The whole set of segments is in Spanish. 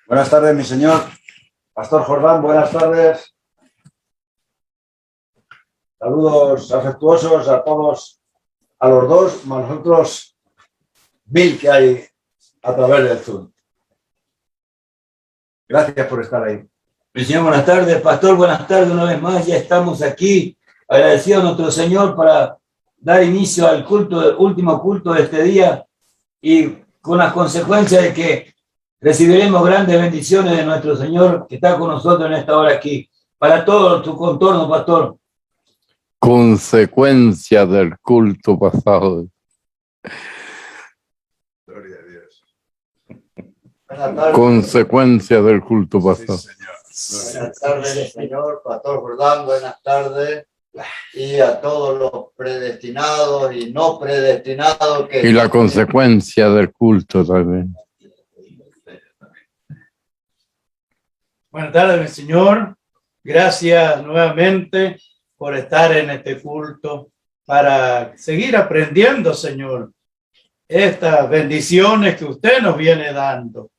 Buenas tardes, mi señor. Pastor Jordán, buenas tardes. Saludos afectuosos a todos, a los dos, más nosotros 1000 que hay a través del Zoom. Gracias por estar ahí. Mi señor, buenas tardes. Pastor, buenas tardes una vez más. Ya estamos aquí, agradecidos a nuestro Señor para dar inicio al culto, el último culto de este día, y con las consecuencias de que recibiremos grandes bendiciones de nuestro Señor que está con nosotros en esta hora aquí. Para todo tu contorno, pastor. Consecuencia del culto pasado. Gloria a Dios. Consecuencia del culto pasado. Sí, señor. Buenas tardes, señor Pastor Jordán, buenas tardes, y a todos los predestinados y no predestinados que... Y la consecuencia del culto también. Buenas tardes, mi señor. Gracias nuevamente por estar en este culto para seguir aprendiendo, Señor, estas bendiciones que usted nos viene dando.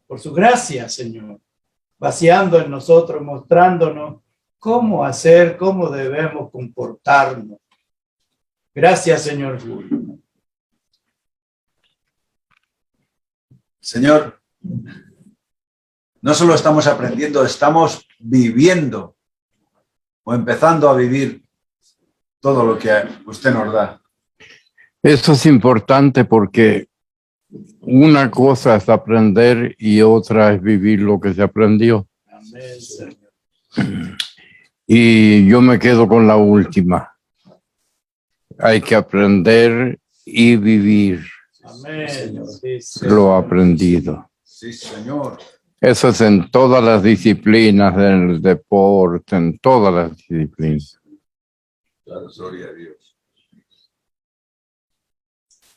Por su gracia, Señor, vaciando en nosotros, mostrándonos cómo hacer, cómo debemos comportarnos. Gracias, Señor. Señor, no solo estamos aprendiendo, estamos viviendo o empezando a vivir todo lo que usted nos da. Eso es importante porque una cosa es aprender y otra es vivir lo que se aprendió. Amén, Señor. Y yo me quedo con la última. Hay que aprender y vivir Amén, Señor. Sí, sí. lo aprendido. Sí, señor. Eso es en todas las disciplinas, en el deporte, en todas las disciplinas. Claro, gloria a Dios.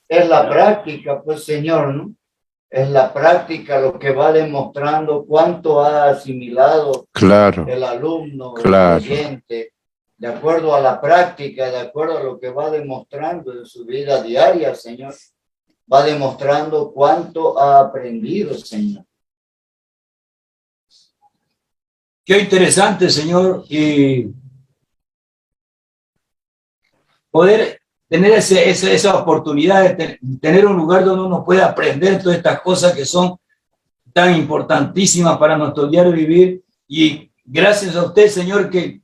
Es la práctica, pues, Señor, ¿no? Es la práctica lo que va demostrando cuánto ha asimilado Claro, el alumno, Claro. el oyente, de acuerdo a la práctica, de acuerdo a lo que va demostrando en su vida diaria, Señor. Va demostrando cuánto ha aprendido, Señor. Qué interesante, Señor, y poder tener esa oportunidad de tener un lugar donde uno pueda aprender todas estas cosas que son tan importantísimas para nuestro diario vivir. Y gracias a usted, Señor, que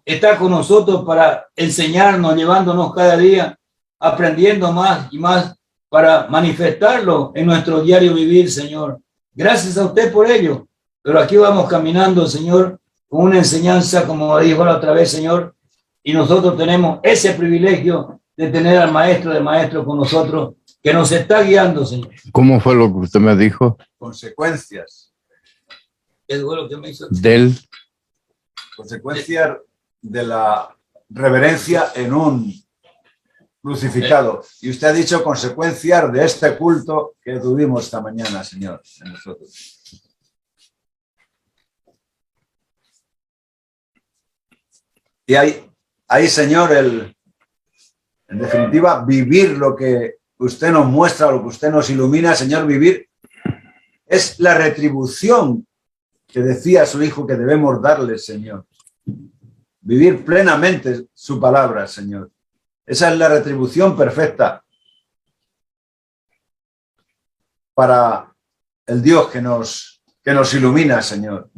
está con nosotros para enseñarnos, llevándonos cada día, aprendiendo más y más para manifestarlo en nuestro diario vivir, Señor. Gracias a usted por ello. Pero aquí vamos caminando, Señor, con una enseñanza, como dijo la otra vez, Señor, y nosotros tenemos ese privilegio de tener al maestro de maestros con nosotros, que nos está guiando, Señor. ¿cómo fue lo que usted me dijo? Consecuencias. Es lo que me hizo. Consecuencias de la reverencia en un crucificado. Y usted ha dicho consecuencias de este culto que tuvimos esta mañana, Señor, en nosotros. Y ahí, Señor, en definitiva, vivir lo que usted nos muestra, lo que usted nos ilumina, Señor, vivir es la retribución que decía su Hijo que debemos darle, Señor. Vivir plenamente su palabra, Señor. Esa es la retribución perfecta para el Dios que nos ilumina, Señor.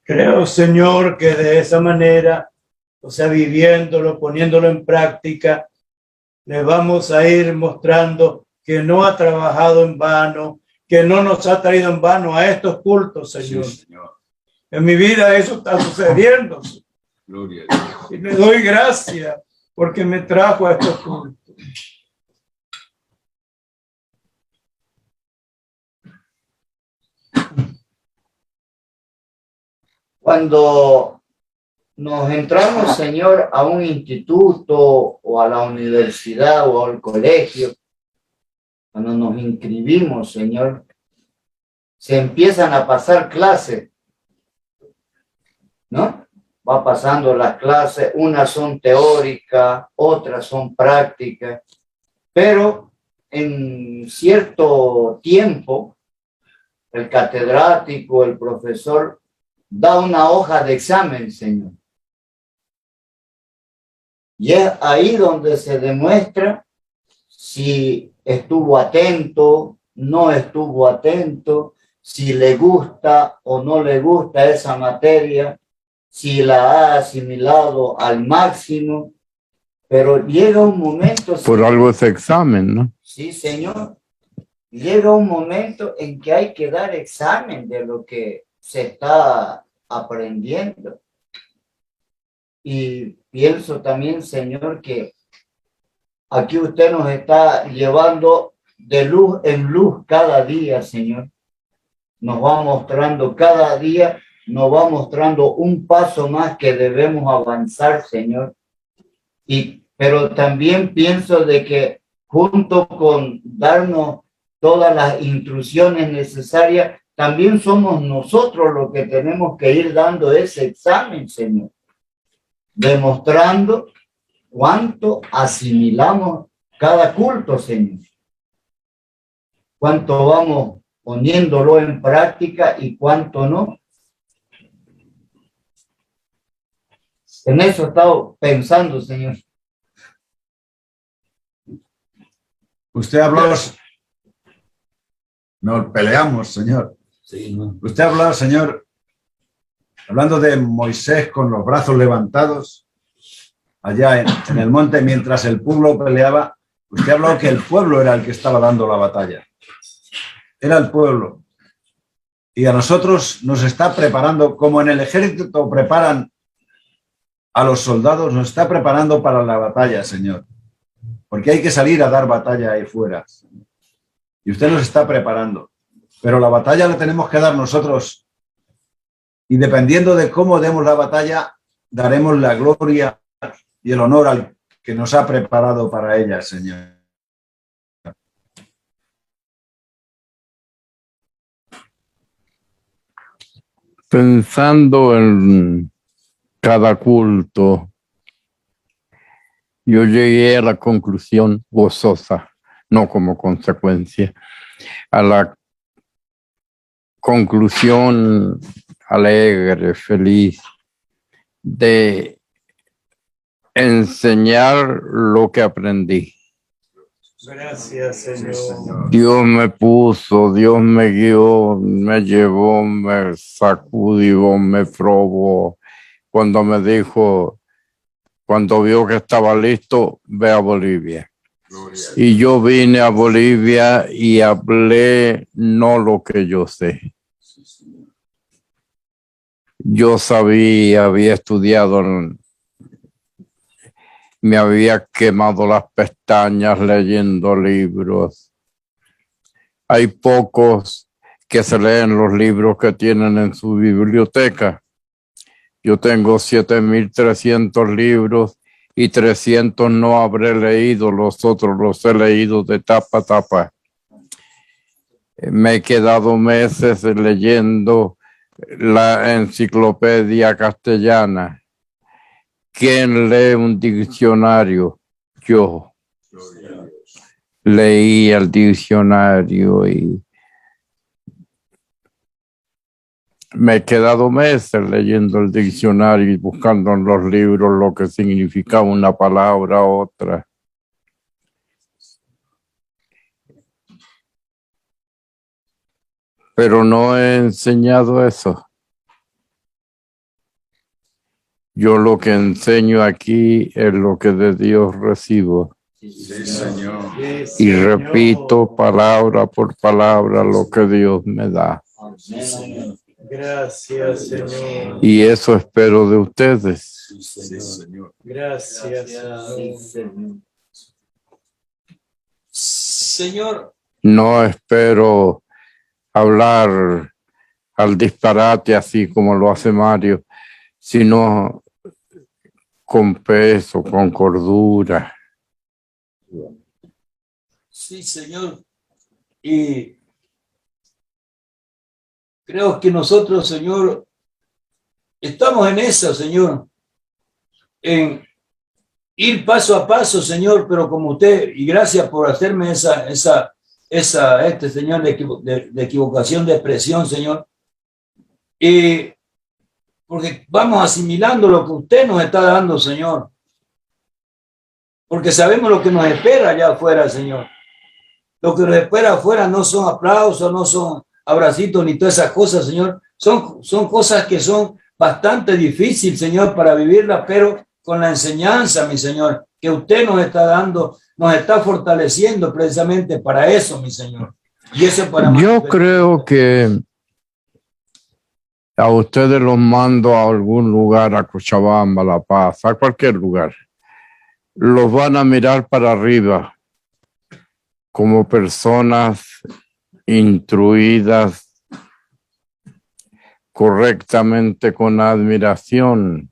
Creo, Señor, que de esa manera, o sea, viviéndolo, poniéndolo en práctica, le vamos a ir mostrando que no ha trabajado en vano, que no nos ha traído en vano a estos cultos, Señor. Sí, Señor. En mi vida eso está sucediendo. Gloria a Dios. Y le doy gracias porque me trajo a estos cultos. Cuando nos entramos, Señor, a un instituto o a la universidad o al colegio, cuando nos inscribimos, Señor, se empiezan a pasar clases, ¿no? Va pasando las clases, unas son teóricas, otras son prácticas, pero en cierto tiempo el catedrático, el profesor, da una hoja de examen, Señor. Y es ahí donde se demuestra si estuvo atento, no estuvo atento, si le gusta o no le gusta esa materia, si la ha asimilado al máximo. Pero llega un momento... Por algo ese examen, ¿no? Sí, Señor. Llega un momento en que hay que dar examen de lo que se está aprendiendo. Y pienso también, Señor, que aquí usted nos está llevando de luz en luz cada día, Señor. Nos va mostrando cada día, nos va mostrando un paso más que debemos avanzar, Señor. Pero también pienso de que junto con darnos todas las instrucciones necesarias, también somos nosotros los que tenemos que ir dando ese examen, Señor, demostrando cuánto asimilamos cada culto, Señor, cuánto vamos poniéndolo en práctica y cuánto no. En eso he estado pensando, Señor. Usted habló, nos peleamos, Señor. Sí, ¿no? Usted habló, Señor, hablando de Moisés con los brazos levantados allá en el monte mientras el pueblo peleaba. Usted habló que el pueblo era el que estaba dando la batalla. Era el pueblo. Y a nosotros nos está preparando, como en el ejército preparan a los soldados, nos está preparando para la batalla, Señor. Porque hay que salir a dar batalla ahí fuera. Y usted nos está preparando. Pero la batalla la tenemos que dar nosotros. Y dependiendo de cómo demos la batalla, daremos la gloria y el honor al que nos ha preparado para ella, Señor. Pensando en cada culto, yo llegué a la conclusión gozosa, no como consecuencia, a la conclusión alegre, feliz, de enseñar lo que aprendí. Gracias, Señor. Dios me puso, Dios me guió, me llevó, me sacudió, me probó. Cuando me dijo, cuando vio que estaba listo, ve a Bolivia. Y yo vine a Bolivia y hablé no lo que yo sé. Yo sabía, había estudiado, me había quemado las pestañas leyendo libros. Hay pocos que se leen los libros que tienen en su biblioteca. Yo tengo 7,300 libros y 300 no habré leído, los otros los he leído de tapa a tapa. Me he quedado meses leyendo la enciclopedia castellana. ¿Quién lee un diccionario? Yo leí el diccionario y me he quedado meses leyendo el diccionario y buscando en los libros lo que significaba una palabra u otra. Pero no he enseñado eso. Yo lo que enseño aquí es lo que de Dios recibo. Sí, Señor. Y repito palabra por palabra lo que Dios me da. Gracias, Señor. Y eso espero de ustedes. Sí, Señor. Gracias, Señor. Señor, No espero hablar al disparate así como lo hace Mario, sino con peso, con cordura. sí, Señor. Y creo que nosotros, Señor, estamos en eso, Señor, en ir paso a paso, Señor, pero como usted, y gracias por hacerme esa Señor, de equivocación, de expresión, Señor. Y porque vamos asimilando lo que usted nos está dando, Señor. Porque sabemos lo que nos espera allá afuera, Señor. Lo que nos espera afuera no son aplausos, no son abracitos ni todas esas cosas, Señor. Son cosas que son bastante difíciles, Señor, para vivirlas, pero con la enseñanza, mi Señor, que usted nos está dando, nos está fortaleciendo precisamente para eso, mi Señor. Y eso para yo creo que a ustedes los mando a algún lugar, a Cochabamba, La Paz, a cualquier lugar. Los van a mirar para arriba como personas instruidas correctamente, con admiración,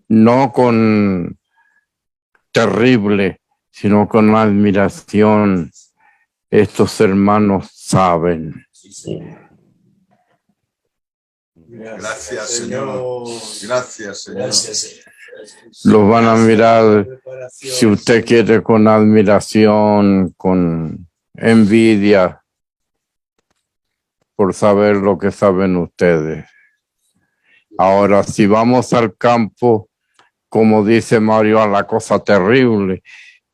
no con terrible, sino con admiración. Estos hermanos saben. Gracias, Señor. Gracias, Señor. Gracias, Señor. Los van a mirar, si usted quiere, con admiración, con envidia, por saber lo que saben ustedes. Ahora, si vamos al campo, como dice Mario, a la cosa terrible,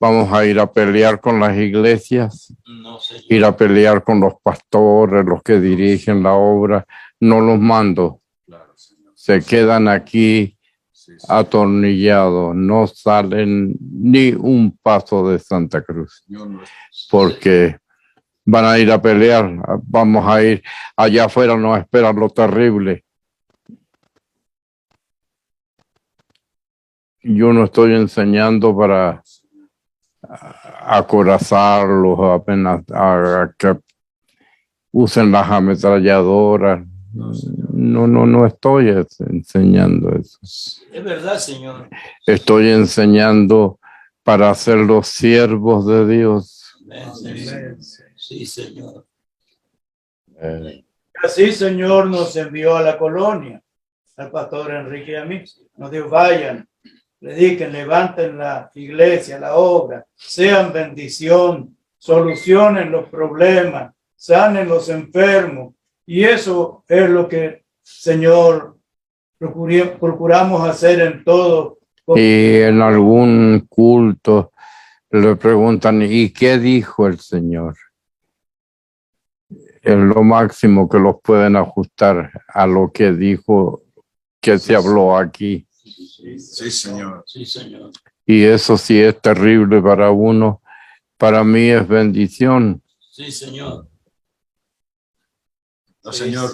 vamos a ir a pelear con las iglesias, No, Señor. ir a pelear con los pastores, los que dirigen la obra. No los mando. Se quedan aquí atornillados, no salen ni un paso de Santa Cruz, porque van a ir a pelear. Vamos a ir allá afuera, nos espera lo terrible. Yo no estoy enseñando para acorazarlos, apenas a que usen las ametralladoras. No estoy enseñando eso. Es verdad, Señor. Estoy enseñando para ser los siervos de Dios. Amén, Señor. Sí, Señor. Así, Señor, nos envió a la colonia, al pastor Enrique y a mí. Nos dijo, vayan, prediquen, levanten la iglesia, la obra, sean bendición, solucionen los problemas, sanen los enfermos. Y eso es lo que, Señor, procuramos hacer en todo. Y en algún culto le preguntan, ¿y qué dijo el Señor? Es lo máximo que los pueden ajustar a lo que dijo, que se habló aquí. Sí, Señor. Sí, Señor. Y eso sí es terrible para uno. Para mí es bendición. Sí, Señor. No, Señor.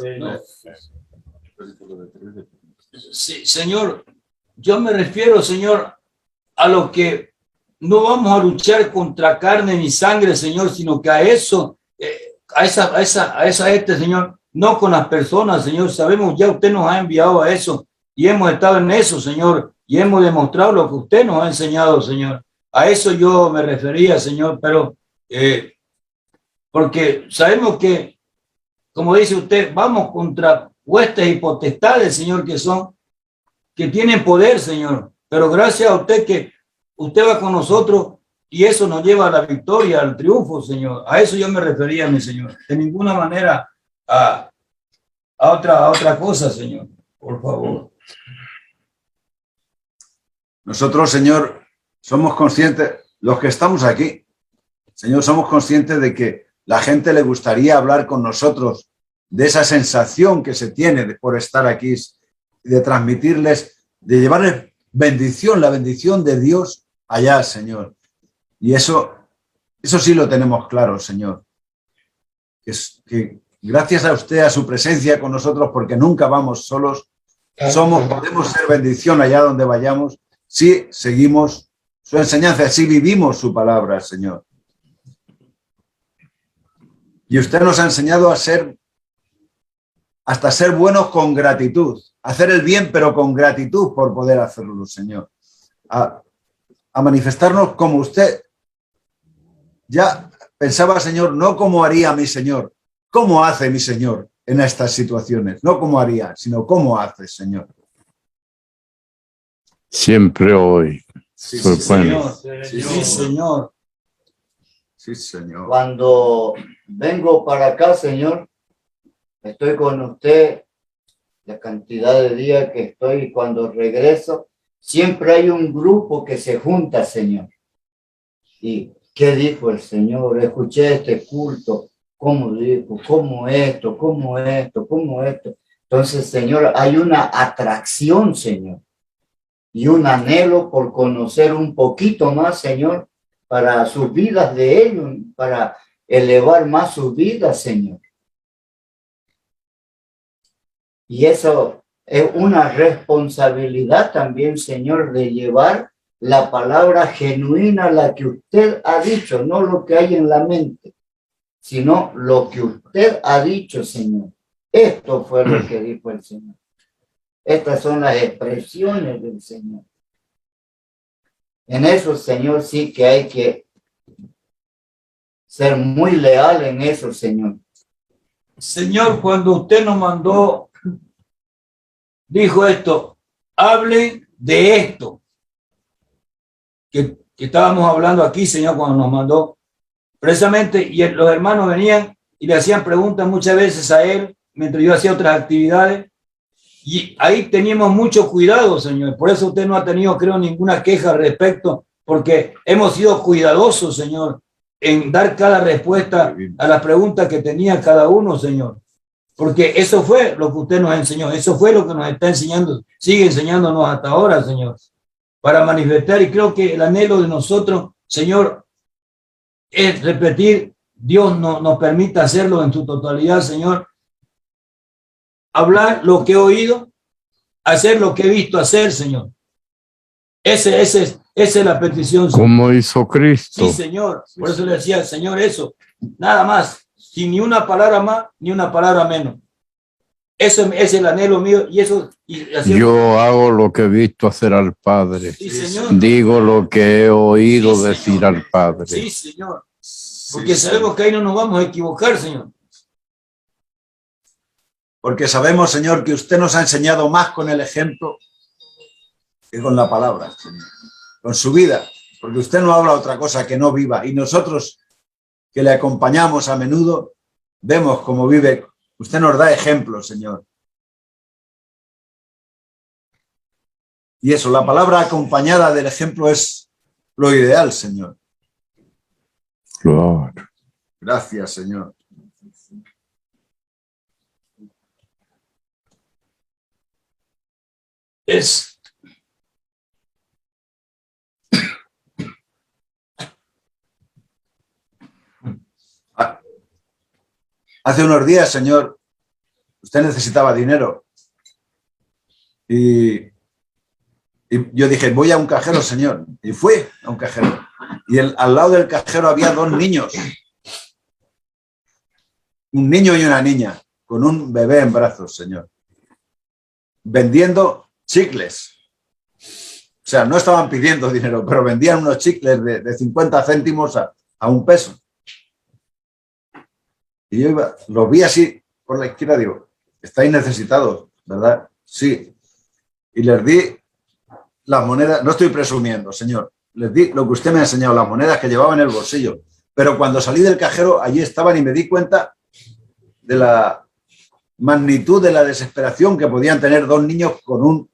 Sí, Señor. Yo me refiero, Señor, a lo que no vamos a luchar contra carne ni sangre, Señor, sino que a eso, Señor, no con las personas, Señor. Sabemos, ya usted nos ha enviado a eso y hemos estado en eso, Señor, y hemos demostrado lo que usted nos ha enseñado, Señor. A eso yo me refería, Señor, pero porque sabemos que, como dice usted, vamos contra huestes y potestades, Señor, que tienen poder, Señor. Pero gracias a usted que usted va con nosotros y eso nos lleva a la victoria, al triunfo, Señor. A eso yo me refería, mi Señor. De ninguna manera a otra cosa, Señor. Por favor. Nosotros, Señor, somos conscientes, los que estamos aquí, Señor, somos conscientes de que la gente le gustaría hablar con nosotros de esa sensación que se tiene por estar aquí, de transmitirles, de llevarles bendición, la bendición de Dios allá, Señor. Y eso sí lo tenemos claro, Señor. Que gracias a usted, a su presencia con nosotros, porque nunca vamos solos, podemos ser bendición allá donde vayamos, si seguimos su enseñanza, si vivimos su palabra, Señor. Y usted nos ha enseñado hasta ser buenos con gratitud, hacer el bien, pero con gratitud por poder hacerlo, Señor. A manifestarnos como usted ya pensaba, Señor, no como haría mi Señor, cómo hace mi Señor en estas situaciones, no cómo haría, sino cómo hace, Señor. Siempre hoy. Sí, Pues sí, bueno. Señor. Sí, Señor. Sí, Señor. Cuando vengo para acá, Señor, estoy con usted la cantidad de días que estoy y cuando regreso, siempre hay un grupo que se junta, Señor. ¿Y qué dijo el Señor? Escuché este culto, cómo dijo, cómo esto, cómo esto, cómo esto. Entonces, Señor, hay una atracción, Señor, y un anhelo por conocer un poquito más, Señor, para sus vidas de ellos, para elevar más sus vidas, Señor. Y eso es una responsabilidad también, Señor, de llevar la palabra genuina, la que usted ha dicho, no lo que hay en la mente, sino lo que usted ha dicho, Señor. Esto fue lo que dijo el Señor. Estas son las expresiones del Señor. En eso, Señor, sí que hay que ser muy leal en eso, Señor. Señor, cuando usted nos mandó, dijo esto, hablen de esto, que estábamos hablando aquí, Señor, cuando nos mandó, precisamente, y los hermanos venían y le hacían preguntas muchas veces a él, mientras yo hacía otras actividades, y ahí teníamos mucho cuidado, Señor, por eso usted no ha tenido, creo, ninguna queja al respecto, porque hemos sido cuidadosos, Señor, en dar cada respuesta a las preguntas que tenía cada uno, Señor. Porque eso fue lo que usted nos enseñó, eso fue lo que nos está enseñando, sigue enseñándonos hasta ahora, Señor, para manifestar. Y creo que el anhelo de nosotros, Señor, es repetir, Dios nos permita hacerlo en su totalidad, Señor. Hablar lo que he oído, hacer lo que he visto hacer, Señor. Esa es la petición, Señor. Como hizo Cristo. Sí, Señor. Por eso le decía al Señor eso, nada más. Sin ni una palabra más, ni una palabra menos. Eso es el anhelo mío y eso... Y así Yo hago lo que he visto hacer al Padre. sí, Señor. Digo lo que he oído Sí, decir Señor. al Padre. Sí, Señor. Porque sabemos que ahí no nos vamos a equivocar, Señor. Porque sabemos, Señor, que usted nos ha enseñado más con el ejemplo que con la palabra, Señor. Con su vida. Porque usted no habla otra cosa que no viva. Y nosotros que le acompañamos a menudo, vemos cómo vive. Usted nos da ejemplos, Señor. Y eso, la palabra acompañada del ejemplo es lo ideal, Señor. Claro. Gracias, Señor. Es Hace unos días, Señor, usted necesitaba dinero. Y yo dije, voy a un cajero, Señor. Y fui a un cajero. Y al lado del cajero había dos niños. Un niño y una niña, con un bebé en brazos, Señor. Vendiendo chicles. O sea, no estaban pidiendo dinero, pero vendían unos chicles de 50 céntimos a un peso. Y yo los vi así por la izquierda, digo, estáis necesitados, ¿verdad? Sí. Y les di las monedas, no estoy presumiendo, Señor, les di lo que usted me ha enseñado, las monedas que llevaba en el bolsillo. Pero cuando salí del cajero, allí estaban y me di cuenta de la magnitud de la desesperación que podían tener dos niños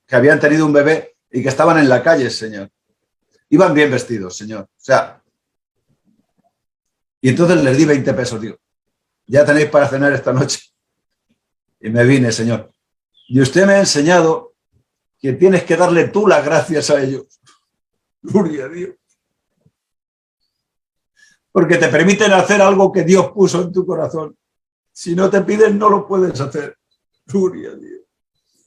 que habían tenido un bebé y que estaban en la calle, Señor. Iban bien vestidos, Señor. O sea, y entonces les di 20 pesos, digo, ya tenéis para cenar esta noche. Y me vine, Señor. Y usted me ha enseñado que tienes que darle tú las gracias a ellos. Gloria a Dios. Porque te permiten hacer algo que Dios puso en tu corazón. Si no te piden, no lo puedes hacer. Gloria a Dios.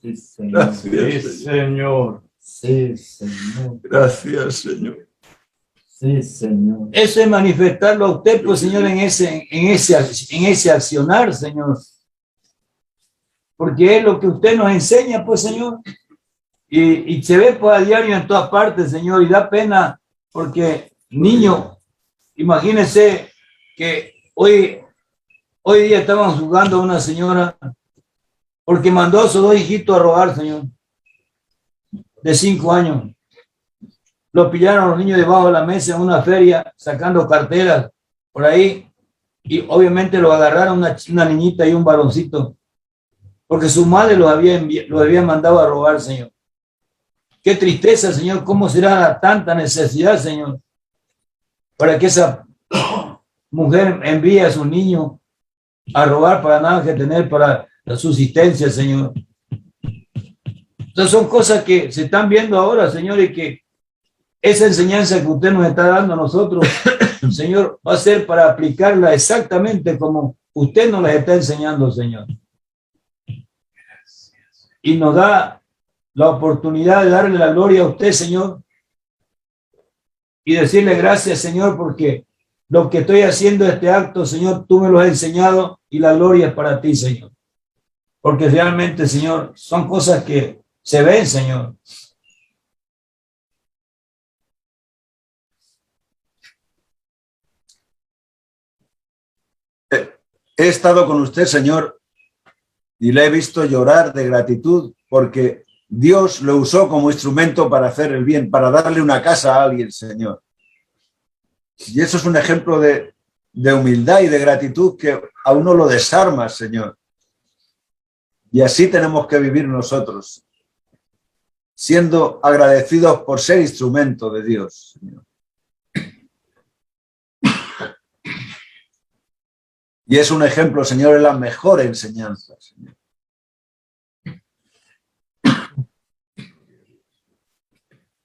Sí, Señor. Gracias, Sí, Señor. Señor. Sí, Señor. Gracias, Señor. Sí, Señor. eso es manifestarlo a usted, pues, Señor, en ese accionar, Señor. Porque es lo que usted nos enseña, pues, Señor. Y se ve pues a diario en todas partes, Señor, y da pena porque niños, imagínense que hoy día estaban jugando a una señora porque mandó a sus dos hijitos a robar, Señor, de 5 años. Lo pillaron los niños debajo de la mesa en una feria sacando carteras por ahí, y obviamente lo agarraron una niñita y un varoncito, porque su madre los había mandado a robar, Señor. Qué tristeza, Señor, cómo será tanta necesidad, Señor, para que esa mujer envíe a su niño a robar para nada que tener para la subsistencia, Señor. Entonces son cosas que se están viendo ahora, Señor, y que esa enseñanza que usted nos está dando a nosotros, Señor, va a ser para aplicarla exactamente como usted nos la está enseñando, Señor. Y nos da la oportunidad de darle la gloria a usted, Señor, y decirle gracias, Señor, porque lo que estoy haciendo, este acto, Señor, tú me lo has enseñado y la gloria es para ti, Señor. Porque realmente, Señor, son cosas que se ven, Señor. He estado con usted, Señor, y le he visto llorar de gratitud porque Dios lo usó como instrumento para hacer el bien, para darle una casa a alguien, Señor. Y eso es un ejemplo de humildad y de gratitud que a uno lo desarma, Señor. Y así tenemos que vivir nosotros, siendo agradecidos por ser instrumento de Dios, Señor. Y es un ejemplo, Señor, es la mejor enseñanza, Señor.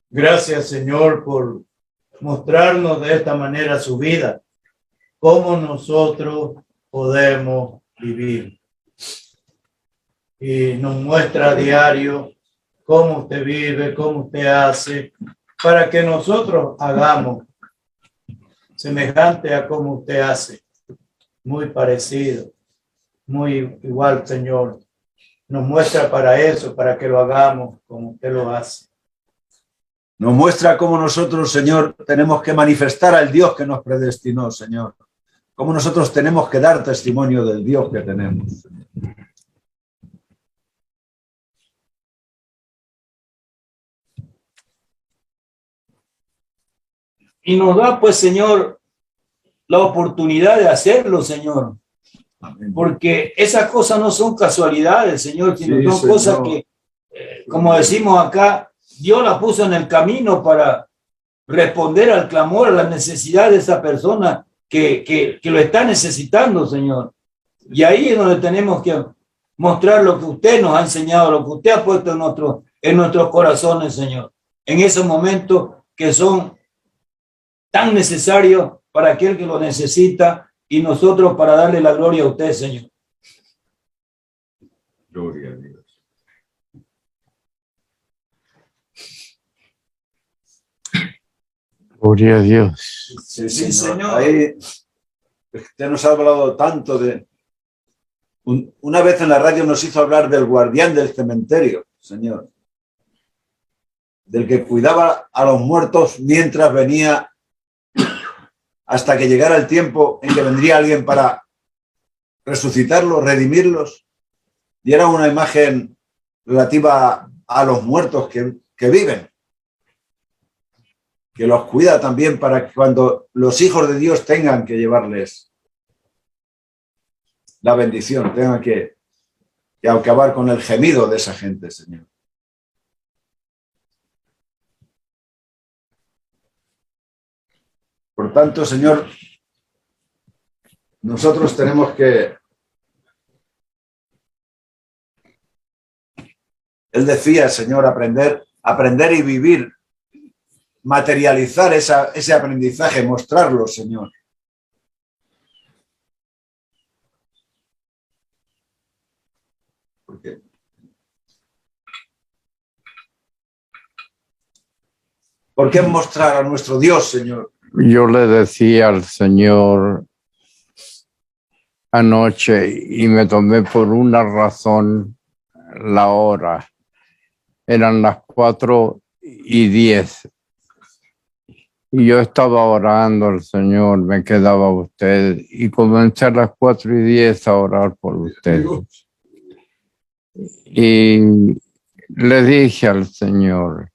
Gracias, Señor, por mostrarnos de esta manera su vida, cómo nosotros podemos vivir. Y nos muestra a diario cómo usted vive, cómo usted hace, para que nosotros hagamos semejante a cómo usted hace, muy parecido, muy igual, Señor. Nos muestra para eso, para que lo hagamos como usted lo hace. Nos muestra cómo nosotros, Señor, tenemos que manifestar al Dios que nos predestinó, Señor. Cómo nosotros tenemos que dar testimonio del Dios que tenemos, Señor. Y nos da, pues, Señor, la oportunidad de hacerlo, Señor. Amén. Porque esas cosas no son casualidades, Señor, sino Sí, son Señor. cosas que, como decimos acá, Dios la puso en el camino para responder al clamor, a la necesidad de esa persona que lo está necesitando, Señor. Y ahí es donde tenemos que mostrar lo que usted nos ha enseñado, lo que usted ha puesto en nuestros corazones, Señor. En esos momentos que son tan necesarios para aquel que lo necesita y nosotros para darle la gloria a usted, Señor. Gloria a Dios. Gloria a Dios. Sí, Sí, Señor. Señor. Ahí usted nos ha hablado tanto de... Una vez en la radio nos hizo hablar del guardián del cementerio, Señor. Del que cuidaba a los muertos mientras venía hasta que llegara el tiempo en que vendría alguien para resucitarlos, redimirlos. Y era una imagen relativa a los muertos que viven, que los cuida también para que cuando los hijos de Dios tengan que llevarles la bendición, tengan que acabar con el gemido de esa gente, Señor. Por tanto, Señor, nosotros tenemos que... Él decía, Señor, aprender y vivir, materializar ese aprendizaje, mostrarlo, Señor. ¿Por qué mostrar a nuestro Dios, Señor? Yo le decía al Señor anoche y me tomé por una razón la hora. Eran las 4:10. Y yo estaba orando al Señor, me quedaba usted y comencé a las 4:10 a orar por usted. Y le dije al Señor,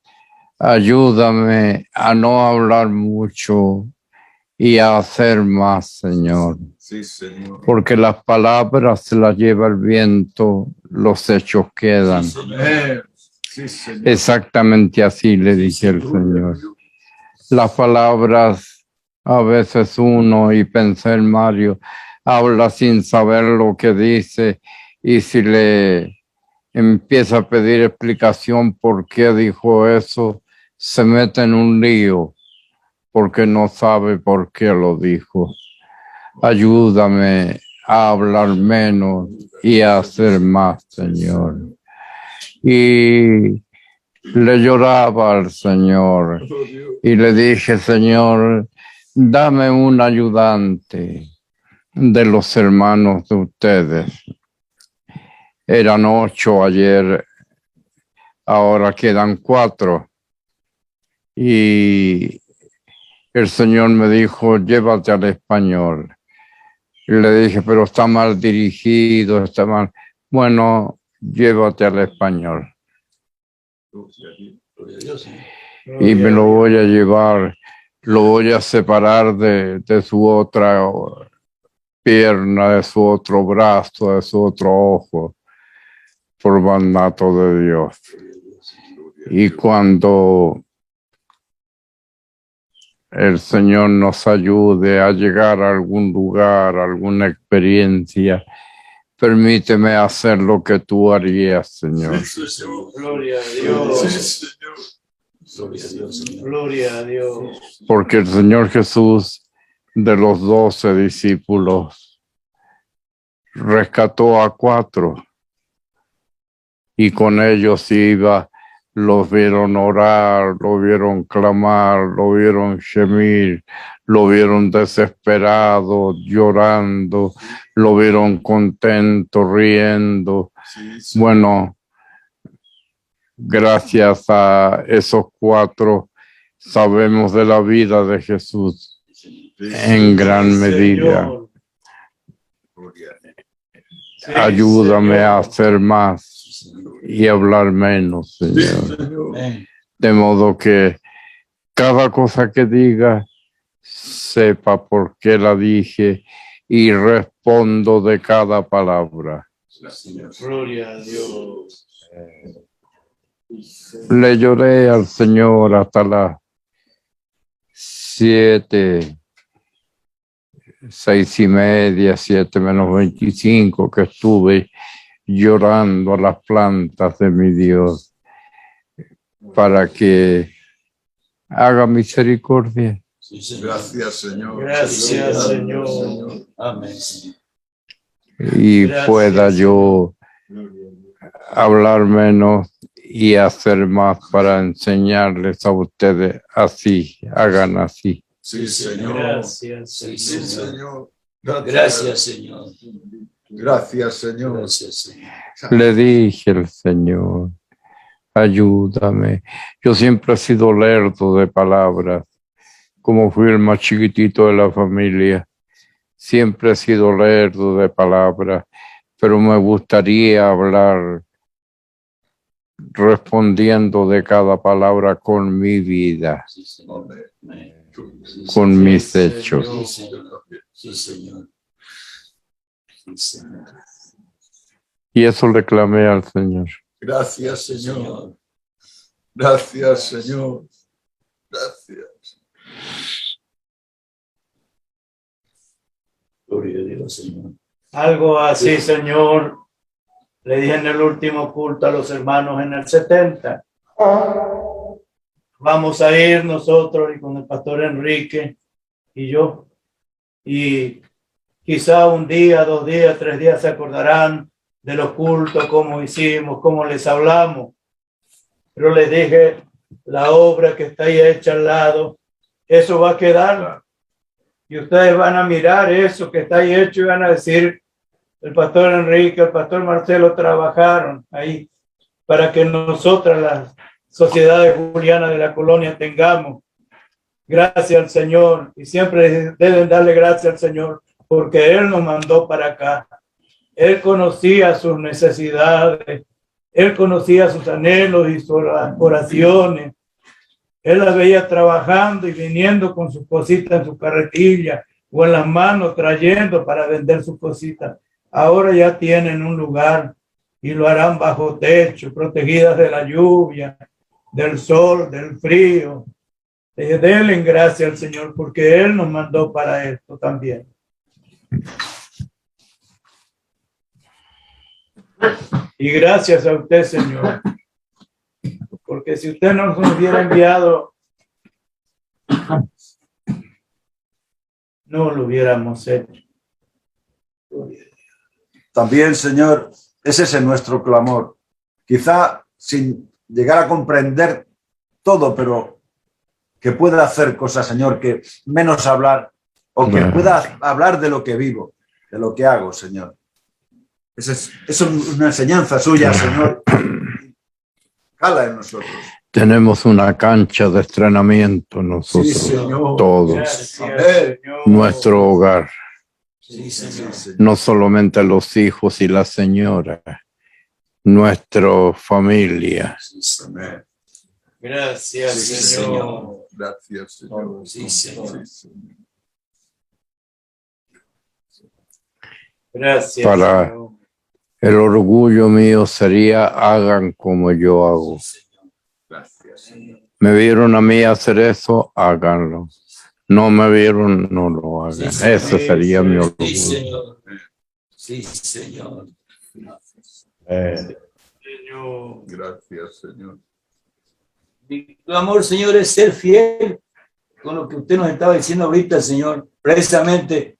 ayúdame a no hablar mucho y a hacer más, Señor. Sí, Señor. Porque las palabras se las lleva el viento, los hechos quedan. Amén. Sí, Señor. Exactamente así le dije al Señor. Las palabras, a veces uno, y pensé en Mario, habla sin saber lo que dice, y si le empieza a pedir explicación por qué dijo eso, se mete en un lío, porque no sabe por qué lo dijo. Ayúdame a hablar menos y a hacer más, Señor. Y le lloraba al Señor y le dije, Señor, dame un ayudante de los hermanos de ustedes. Eran 8 ayer, ahora quedan 4. Y el Señor me dijo, llévate al español. Y le dije, pero está mal dirigido, está mal. Bueno, llévate al español. Y me lo voy a llevar, lo voy a separar de su otra pierna, de su otro brazo, de su otro ojo, por mandato de Dios. Y cuando el Señor nos ayude a llegar a algún lugar, a alguna experiencia, permíteme hacer lo que tú harías, Señor. Gloria a Dios. Sí, Señor. Gloria a Dios, Señor. Gloria a Dios. Porque el Señor Jesús, de los 12 discípulos, rescató a 4 y con ellos iba. Los vieron orar, lo vieron clamar, lo vieron gemir, lo vieron desesperado, llorando, lo vieron contento, riendo. Sí, Bueno, gracias a esos 4 sabemos de la vida de Jesús en gran medida. Señor. Sí, Ayúdame Señor. a hacer más y hablar menos, Señor. Amén. De modo que cada cosa que diga, sepa por qué la dije y respondo de cada palabra. Gloria a Dios. Le lloré al Señor hasta las 7, 6:30, 7:25, que estuve llorando a las plantas de mi Dios para que haga misericordia Sí, Señor. Gracias, Señor. Gracias, Señor. Amén, Señor. y Gracias, pueda yo hablar menos y hacer más para enseñarles a ustedes así, hagan así. Sí, Señor. Gracias, Sí, Sí, Señor. Señor. Gracias, Señor. Gracias, Señor. Gracias, Señor. Le dije al Señor, ayúdame. Yo siempre he sido lerdo de palabras, como fui el más chiquitito de la familia. Siempre he sido lerdo de palabras, pero me gustaría hablar respondiendo de cada palabra con mi vida, Sí, Señor. Amén. Sí, con Señor. mis hechos. Sí, Señor. Sí, Señor. Sí, Señor. Y eso le clamé al Señor. Gracias, Sí, Señor. Gracias, Señor. Gracias. Gloria a Dios, Señor. Algo así, Señor, le dije en el último culto a los hermanos en el 70. Vamos a ir nosotros y con el pastor Enrique y yo. Y quizá un día, 2 días, 3 días se acordarán de los cultos, cómo hicimos, cómo les hablamos. Pero les dije, la obra que está ahí hecha al lado, eso va a quedar. Y ustedes van a mirar eso que está ahí hecho y van a decir, el pastor Enrique, el pastor Marcelo trabajaron ahí para que nosotras, las sociedades julianas de la colonia, tengamos. Gracias al Señor. Y siempre deben darle gracias al Señor porque Él nos mandó para acá. Él conocía sus necesidades. Él conocía sus anhelos y sus oraciones. Él la veía trabajando y viniendo con sus cositas en su carretilla o en las manos trayendo para vender sus cositas. Ahora ya tienen un lugar y lo harán bajo techo, protegidas de la lluvia, del sol, del frío. Denle gracias al Señor porque Él nos mandó para esto también. Y gracias a usted, Señor, porque si usted no nos hubiera enviado, no lo hubiéramos hecho. También, Señor, ese es nuestro clamor. Quizá sin llegar a comprender todo, pero que pueda hacer cosas, Señor, que menos hablar o que pueda hablar de lo que vivo, de lo que hago, Señor. Eso es una enseñanza suya, Señor. Cala en nosotros. Tenemos una cancha de entrenamiento nosotros, Sí, Señor. todos, Gracias, Señor. nuestro hogar, Sí, Señor. no solamente los hijos y la señora, nuestra familia. Amén. Gracias, Sí, Señor. Gracias, Señor. Sí, Señor. Gracias, Para- Señor. El orgullo mío sería hagan como yo hago. Gracias, Señor. Me vieron a mí hacer eso, háganlo. No me vieron, no lo hagan. Sí, señor. Ese sería mi Sí, orgullo. Sí, Señor. Sí, Señor. Señor. Gracias, Señor. Mi clamor, Señor, es ser fiel con lo que usted nos estaba diciendo ahorita, Señor. Precisamente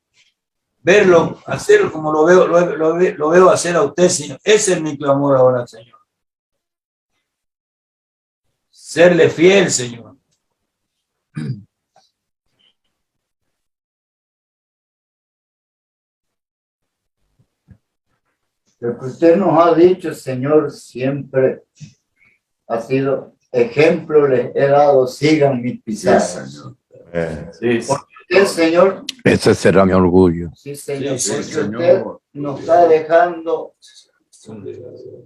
verlo, hacerlo como lo veo hacer a usted, Señor. Ese es mi clamor ahora, Señor. Serle fiel, Señor. Lo que usted nos ha dicho, Señor, siempre ha sido ejemplo, les he dado, sigan mis pisadas. Señor. Sí, El Señor, Ese será mi orgullo. sí, Señor, Sí, porque Señor. usted nos está dejando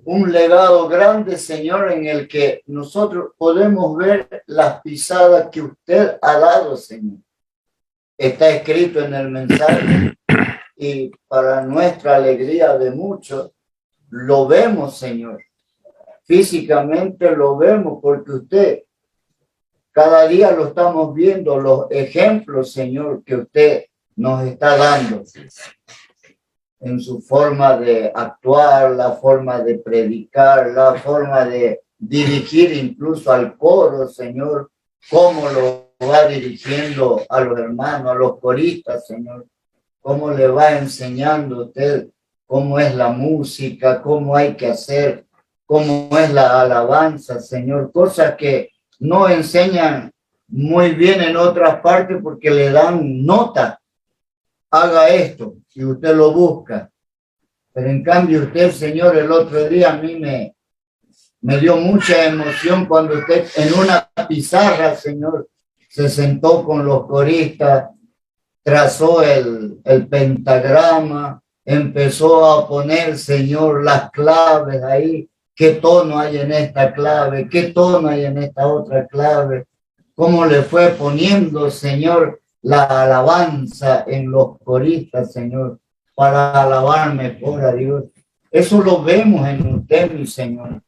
un legado grande, Señor, en el que nosotros podemos ver las pisadas que usted ha dado, Señor. Está escrito en el mensaje y para nuestra alegría de muchos, lo vemos, Señor. Físicamente lo vemos porque usted, cada día lo estamos viendo, los ejemplos, Señor, que usted nos está dando en su forma de actuar, la forma de predicar, la forma de dirigir incluso al coro, Señor, cómo lo va dirigiendo a los hermanos, a los coristas, Señor, cómo le va enseñando usted cómo es la música, cómo hay que hacer, cómo es la alabanza, Señor, cosas que no enseñan muy bien en otras partes porque le dan nota. Haga esto y usted lo busca. Pero en cambio usted, Señor, el otro día a mí me dio mucha emoción cuando usted en una pizarra, Señor, se sentó con los coristas, trazó el pentagrama, empezó a poner, Señor, las claves ahí. ¿Qué tono hay en esta clave? ¿Qué tono hay en esta otra clave? ¿Cómo le fue poniendo, Señor, la alabanza en los coristas, Señor, para alabar mejor a Dios? Eso lo vemos en usted, mi Señor.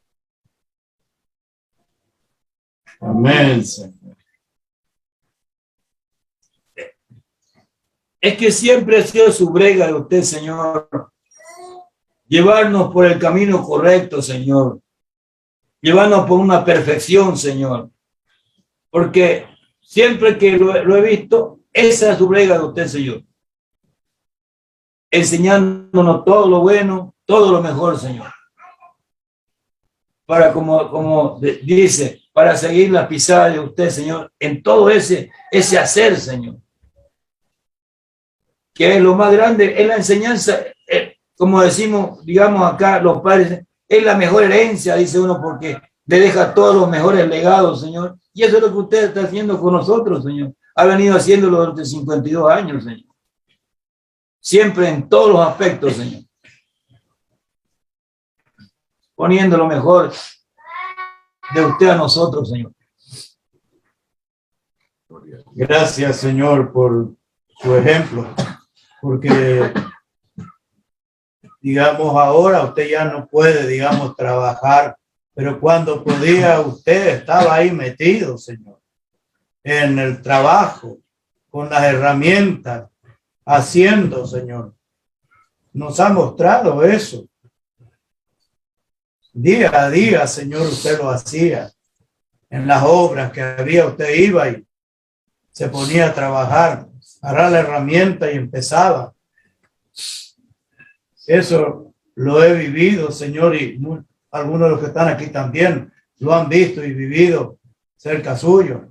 amén, Señor. Es que siempre ha sido su brega de usted, Señor. Llevarnos por el camino correcto, Señor. Llevarnos por una perfección, Señor. Porque siempre que lo he visto, esa es su brega de usted, Señor. Enseñándonos todo lo bueno, todo lo mejor, Señor. Para, como dice, para seguir la pisada de usted, Señor, en todo ese hacer, Señor. Que es lo más grande, es la enseñanza, como decimos, digamos acá los padres, es la mejor herencia, dice uno, porque le deja todos los mejores legados, Señor. Y eso es lo que usted está haciendo con nosotros, Señor. Ha venido haciéndolo durante 52 años, Señor. Siempre en todos los aspectos, Señor. Poniendo lo mejor de usted a nosotros, Señor. Gracias, Señor, por su ejemplo, porque, digamos, ahora usted ya no puede, digamos, trabajar, pero cuando podía, usted estaba ahí metido, Señor, en el trabajo, con las herramientas, haciendo, Señor. Nos ha mostrado eso. Día a día, Señor, usted lo hacía. En las obras que había, usted iba y se ponía a trabajar, agarrar la herramienta y empezaba. Eso lo he vivido, Señor, y algunos de los que están aquí también lo han visto y vivido cerca suyo.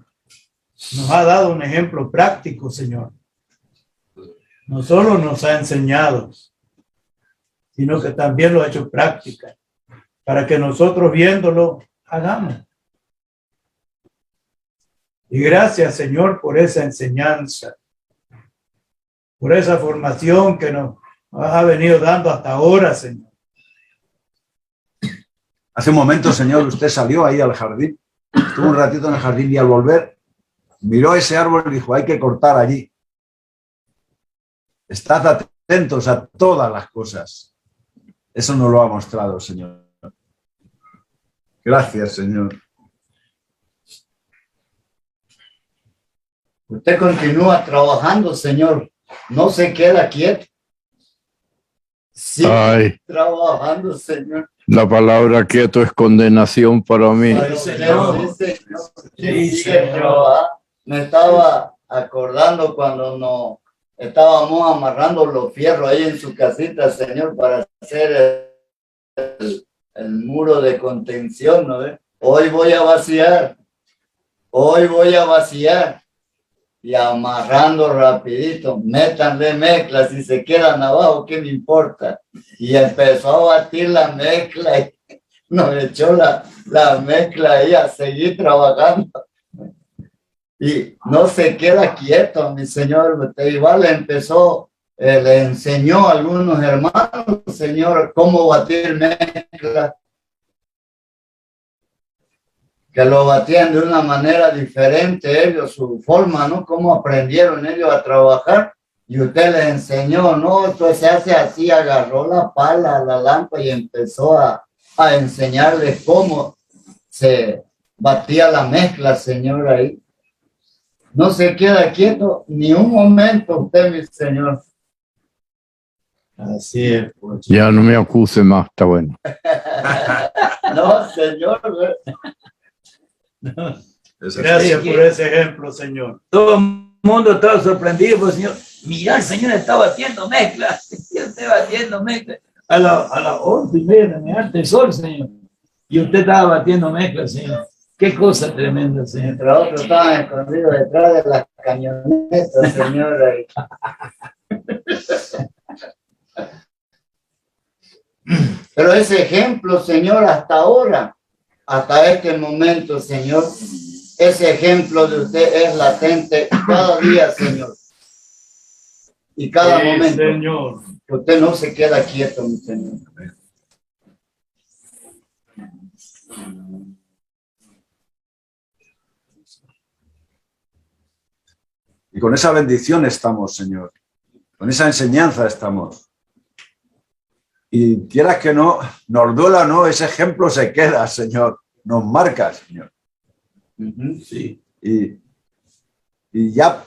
Nos ha dado un ejemplo práctico, Señor. No solo nos ha enseñado, sino que también lo ha hecho práctica, para que nosotros viéndolo hagamos. Y gracias, Señor, por esa enseñanza, por esa formación que nos ha venido dando hasta ahora, Señor. Hace un momento, Señor, usted salió ahí al jardín, estuvo un ratito en el jardín y al volver miró ese árbol y dijo, hay que cortar allí. Estad atentos a todas las cosas. Eso nos lo ha mostrado, Señor. Gracias, Señor. Usted continúa trabajando, Señor. No se queda quieto. Sigue Ay, trabajando, Señor. la palabra quieto es condenación para mí. Pero Señor. usted, Señor, Sí, sigue Señor. trabajando. Me estaba acordando cuando nos estábamos amarrando los fierros ahí en su casita, Señor, para hacer el muro de contención, ¿no ve? Hoy voy a vaciar. Hoy voy a vaciar. Y amarrando rapidito, métanle mezcla, si se quedan abajo, ¿qué me importa? Y empezó a batir la mezcla y nos echó la mezcla ahí a seguir trabajando. Y no se queda quieto, mi señor. Usted igual le enseñó a algunos hermanos, señor, cómo batir mezcla. Que lo batían de una manera diferente ellos, su forma, ¿no? Cómo aprendieron ellos a trabajar. Y usted les enseñó, ¿no? Esto se hace así, agarró la pala, la lámpara y empezó a enseñarles cómo se batía la mezcla, señor, ahí. No se queda quieto ni un momento usted, mi señor. Así es. Pues. Ya no me acuse más, está bueno. No, señor. Gracias por ese ejemplo, Señor. Todo el mundo estaba sorprendido porque el Señor, mira, el Señor está batiendo mezclas. Yo estoy batiendo mezclas. A las 11:30 me da el sol, Señor. Y usted estaba batiendo mezclas, Señor. Qué cosa tremenda, Señor. Entre otros estaban escondidos detrás de las camionetas, señor. Ahí. Pero ese ejemplo, Señor, hasta ahora, hasta este momento, Señor, ese ejemplo de usted es latente cada día, Señor. Y cada Sí, momento. Señor. Usted no se queda quieto, mi Señor. Y con esa bendición estamos, Señor. Con esa enseñanza estamos. Y quieras que no, nos duela o no, ese ejemplo se queda, Señor. Nos marca, Señor. Sí. Y ya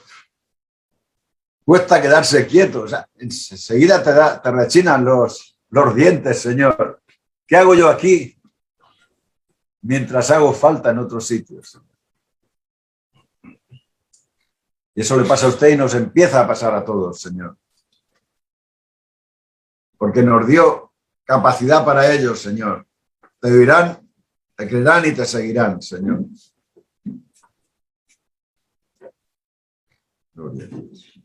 cuesta quedarse quieto. O sea, enseguida te rechinan los dientes, Señor. ¿Qué hago yo aquí mientras hago falta en otros sitios? Y eso le pasa a usted y nos empieza a pasar a todos, Señor. Porque nos dio capacidad para ellos, Señor. Te oirán, te creerán y te seguirán, Señor. Gloria a Dios.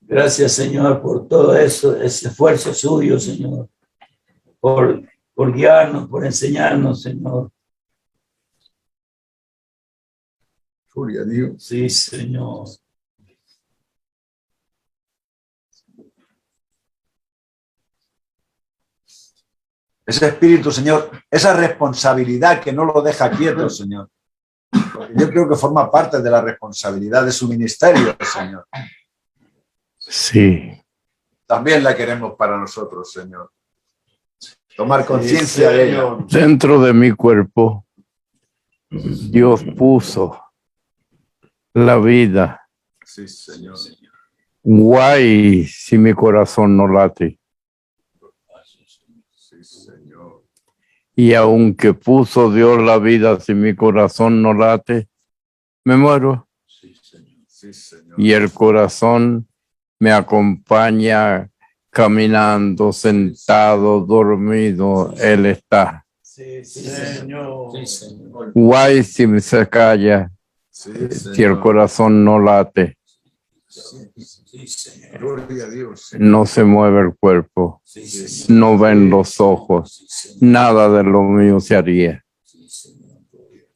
Gracias, Señor, por todo eso, ese esfuerzo suyo, Señor. Por guiarnos, por enseñarnos, Señor. Gloria a Dios. Sí, Señor. Ese espíritu, Señor, esa responsabilidad que no lo deja quieto, Señor. Yo creo que forma parte de la responsabilidad de su ministerio, Señor. Sí. También la queremos para nosotros, Señor. Tomar conciencia de ella. Dentro de mi cuerpo, Dios puso la vida. Sí, Señor. Guay si mi corazón no late. Sí, Señor. Y aunque puso Dios la vida, si mi corazón no late, me muero. Sí, Señor. Sí, Señor. Y el corazón me acompaña caminando, sentado, dormido. Él está. Sí, Señor. Sí, Señor. Guay si se calla, Sí, si el corazón no late, Sí, Señor. Gloria a Dios. no se mueve el cuerpo, Sí, Señor. no ven los ojos, Sí, Señor. nada de lo mío se haría. Sí, Señor.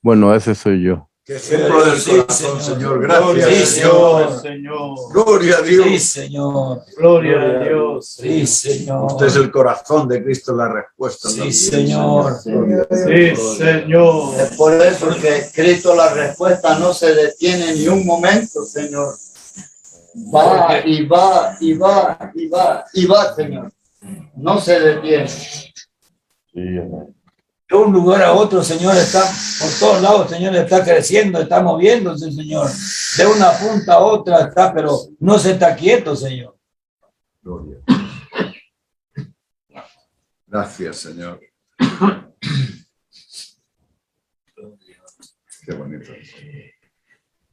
Bueno, ese soy yo. Que ejemplo del Sí, corazón, Señor. Señor. Gracias, Sí, Señor. Señor. Gloria a Sí, Dios. Señor. Gloria a Dios. Sí, Señor. Usted es el corazón de Cristo, la respuesta. Sí, también, Señor. Sí, Señor. Es por eso que Cristo la respuesta no se detiene ni un momento, Señor. Va y va y va y va y va, Señor. No se detiene. De un lugar a otro, Señor, está por todos lados, Señor, está creciendo, está moviéndose, Señor. De una punta a otra está, pero no se está quieto, Señor. Gloria. Gracias, Señor. Qué bonito.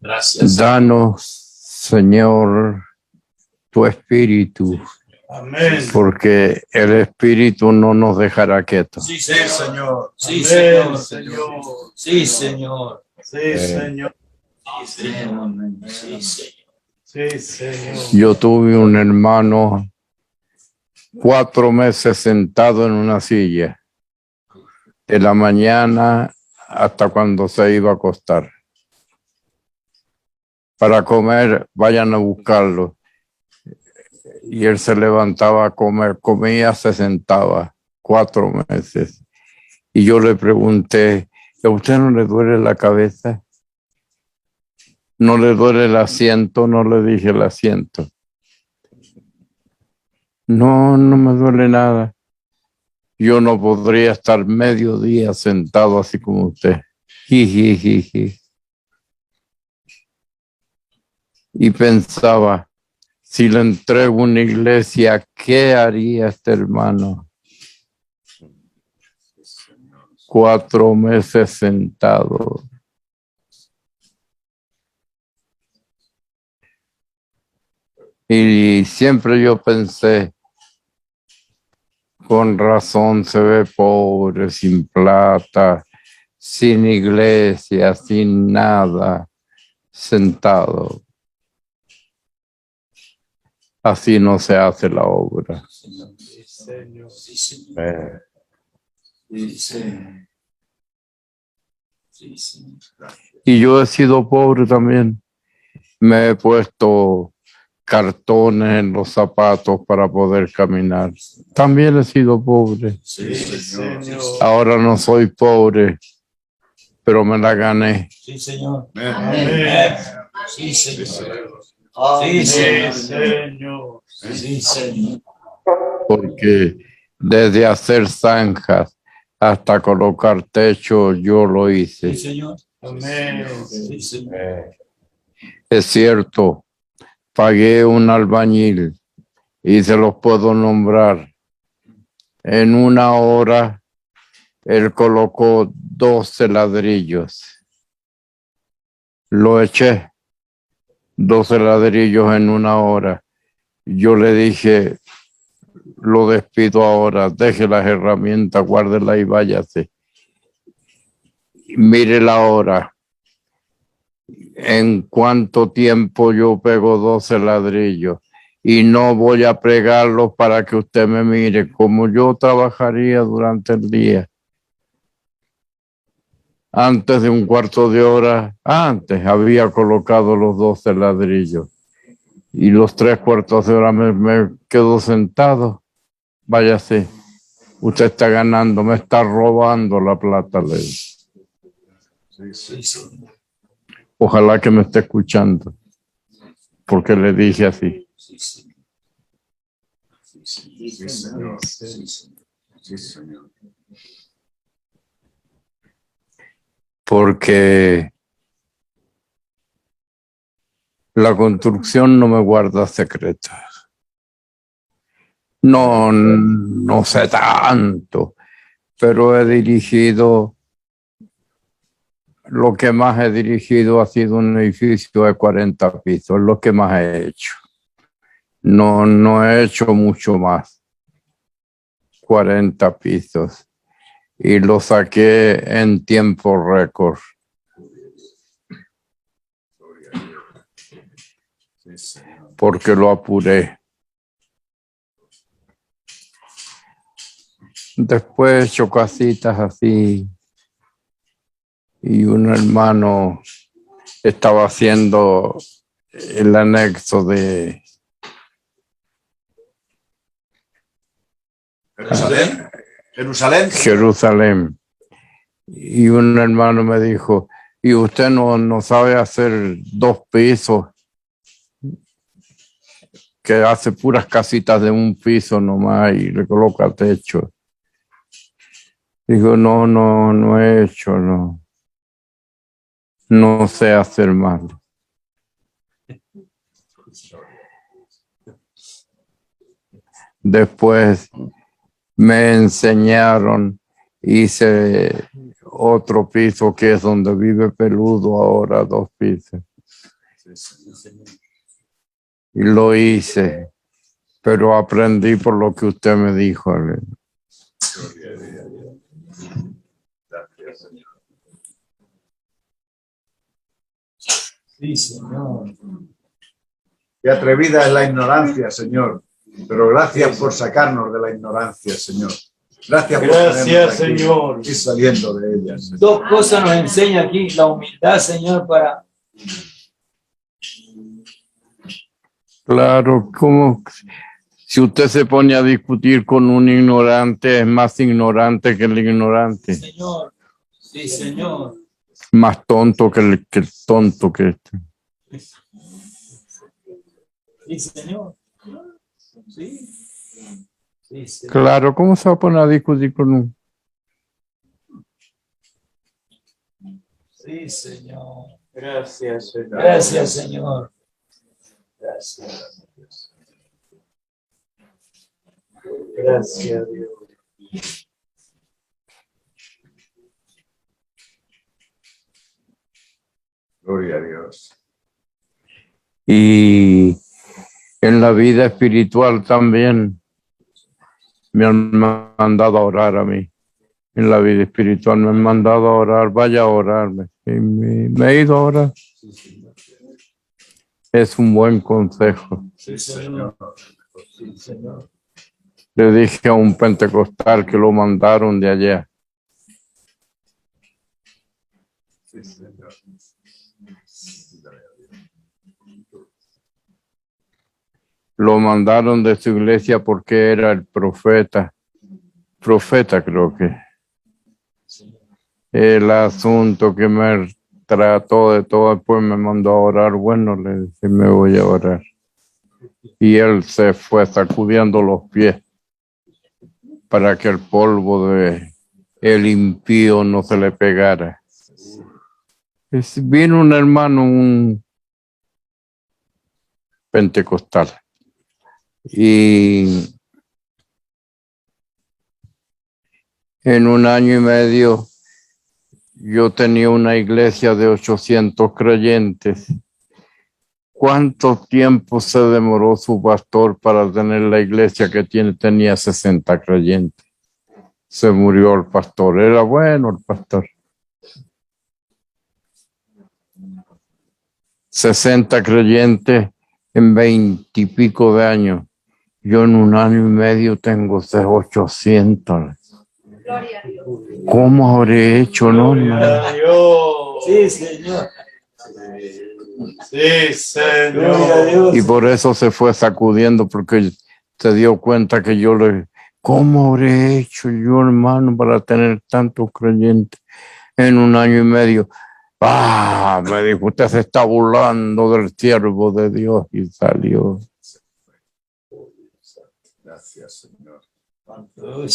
Gracias. Danos, Señor, tu espíritu, Amén. porque el espíritu no nos dejará quietos. Sí, Sí, Señor. Señor. Sí, Amén, Señor. Señor. Sí, Señor. Sí, Señor. Sí, Señor. Sí, Señor. Sí, Señor. Yo tuve un hermano 4 meses sentado en una silla, de la mañana hasta cuando se iba a acostar. Para comer, vayan a buscarlo. Y él se levantaba a comer, comía, se sentaba 4 meses. Y yo le pregunté, ¿a usted no le duele la cabeza? ¿No le duele el asiento? No le dije el asiento. No, no me duele nada. Yo no podría estar medio día sentado así como usted. Jijijiji. Y pensaba, si le entrego una iglesia, ¿qué haría este hermano? 4 meses sentado. Y siempre yo pensé, con razón se ve pobre, sin plata, sin iglesia, sin nada, sentado. Así no se hace la obra. Sí, Señor. Sí, Señor. Sí, Señor. Sí, Señor. Y yo he sido pobre también. Me he puesto cartones en los zapatos para poder caminar. También he sido pobre. Sí, Señor. Ahora no soy pobre, pero me la gané. Sí, Señor. Amén. Sí, Señor. Amén. Sí, Señor. Sí, Señor. Porque desde hacer zanjas hasta colocar techo, yo lo Sí, hice. Señor. Amén. Sí, Señor. Es cierto, pagué un albañil y se los puedo nombrar. En 1 hora, él colocó 12 ladrillos. Lo eché, 12 ladrillos en 1 hora. Yo le dije, lo despido ahora, deje las herramientas, guárdela y váyase. Mire la hora. En cuánto tiempo yo pego 12 ladrillos y no voy a pregarlos para que usted me mire como yo trabajaría durante el día. Antes de 1/4 de hora, antes había colocado los 12 ladrillos y los 3/4 de hora me quedo sentado. Váyase, usted está ganando, me está robando la plata. Le digo. Sí, Señor. Ojalá que me esté escuchando, porque le dije así. Sí, Señor. Sí, Señor. Porque la construcción no me guarda secretos. No sé tanto, pero he dirigido, lo que más he dirigido ha sido un edificio de 40 pisos, es lo que más he hecho. No he hecho mucho más. 40 pisos. Y lo saqué en tiempo récord. Porque lo apuré. Después he hecho casitas así. Y un hermano estaba haciendo el anexo de Jerusalén. Y un hermano me dijo, ¿y usted no sabe hacer 2 pisos? Que hace puras casitas de un piso nomás y le coloca techo. Digo, no he hecho, no sé hacer más. Después me enseñaron, hice otro piso que es donde vive Peludo ahora, 2 pisos. Y lo hice, pero aprendí por lo que usted me dijo. Sí, Señor. Qué atrevida es la ignorancia, Señor. Pero gracias por sacarnos de la ignorancia, Señor. Gracias por Gracias, tenernos aquí Señor. y saliendo de ella, Señor. 2 cosas nos enseña aquí la humildad, Señor, para... Claro, como si usted se pone a discutir con un ignorante, es más ignorante que el ignorante. Señor, sí, Señor. Más tonto que el tonto que este. Sí, Señor. Sí. Sí, Señor. Claro, ¿cómo se va a poner a discutir con un? Sí, Señor. Gracias, Señor. Gracias, Señor. Gracias. Gracias, Dios. Gloria a Dios. Y en la vida espiritual también me han mandado a orar a mí. En la vida espiritual me han mandado a orar, vaya a orarme. Y me he ido a orar. Es un buen consejo. Sí, Señor. Sí, Señor. Le dije a un pentecostal que lo mandaron de allá. Sí, Señor. Lo mandaron de su iglesia porque era el profeta. Profeta creo que. El asunto que me trató de todo, después me mandó a orar. Bueno, le dije, me voy a orar. Y él se fue sacudiendo los pies para que el polvo de el impío no se le pegara. Vino un hermano, un pentecostal, y en 1 año y medio yo tenía una iglesia de 800 creyentes. ¿Cuánto tiempo se demoró su pastor para tener la iglesia que tenía 60 creyentes? Se murió el pastor. Era bueno el pastor. 60 creyentes en 20 y pico de años. Yo en 1 año y medio tengo 800. Gloria a Dios. ¿Cómo habré hecho, no? Gloria a Dios. Sí, Señor. Sí, Gloria a Señor. Dios. Y por eso se fue sacudiendo, porque se dio cuenta que ¿cómo habré hecho yo, hermano, para tener tantos creyentes en 1 año y medio? Ah, me dijo, usted se está burlando del siervo de Dios y salió. Gracias, Señor. Uy.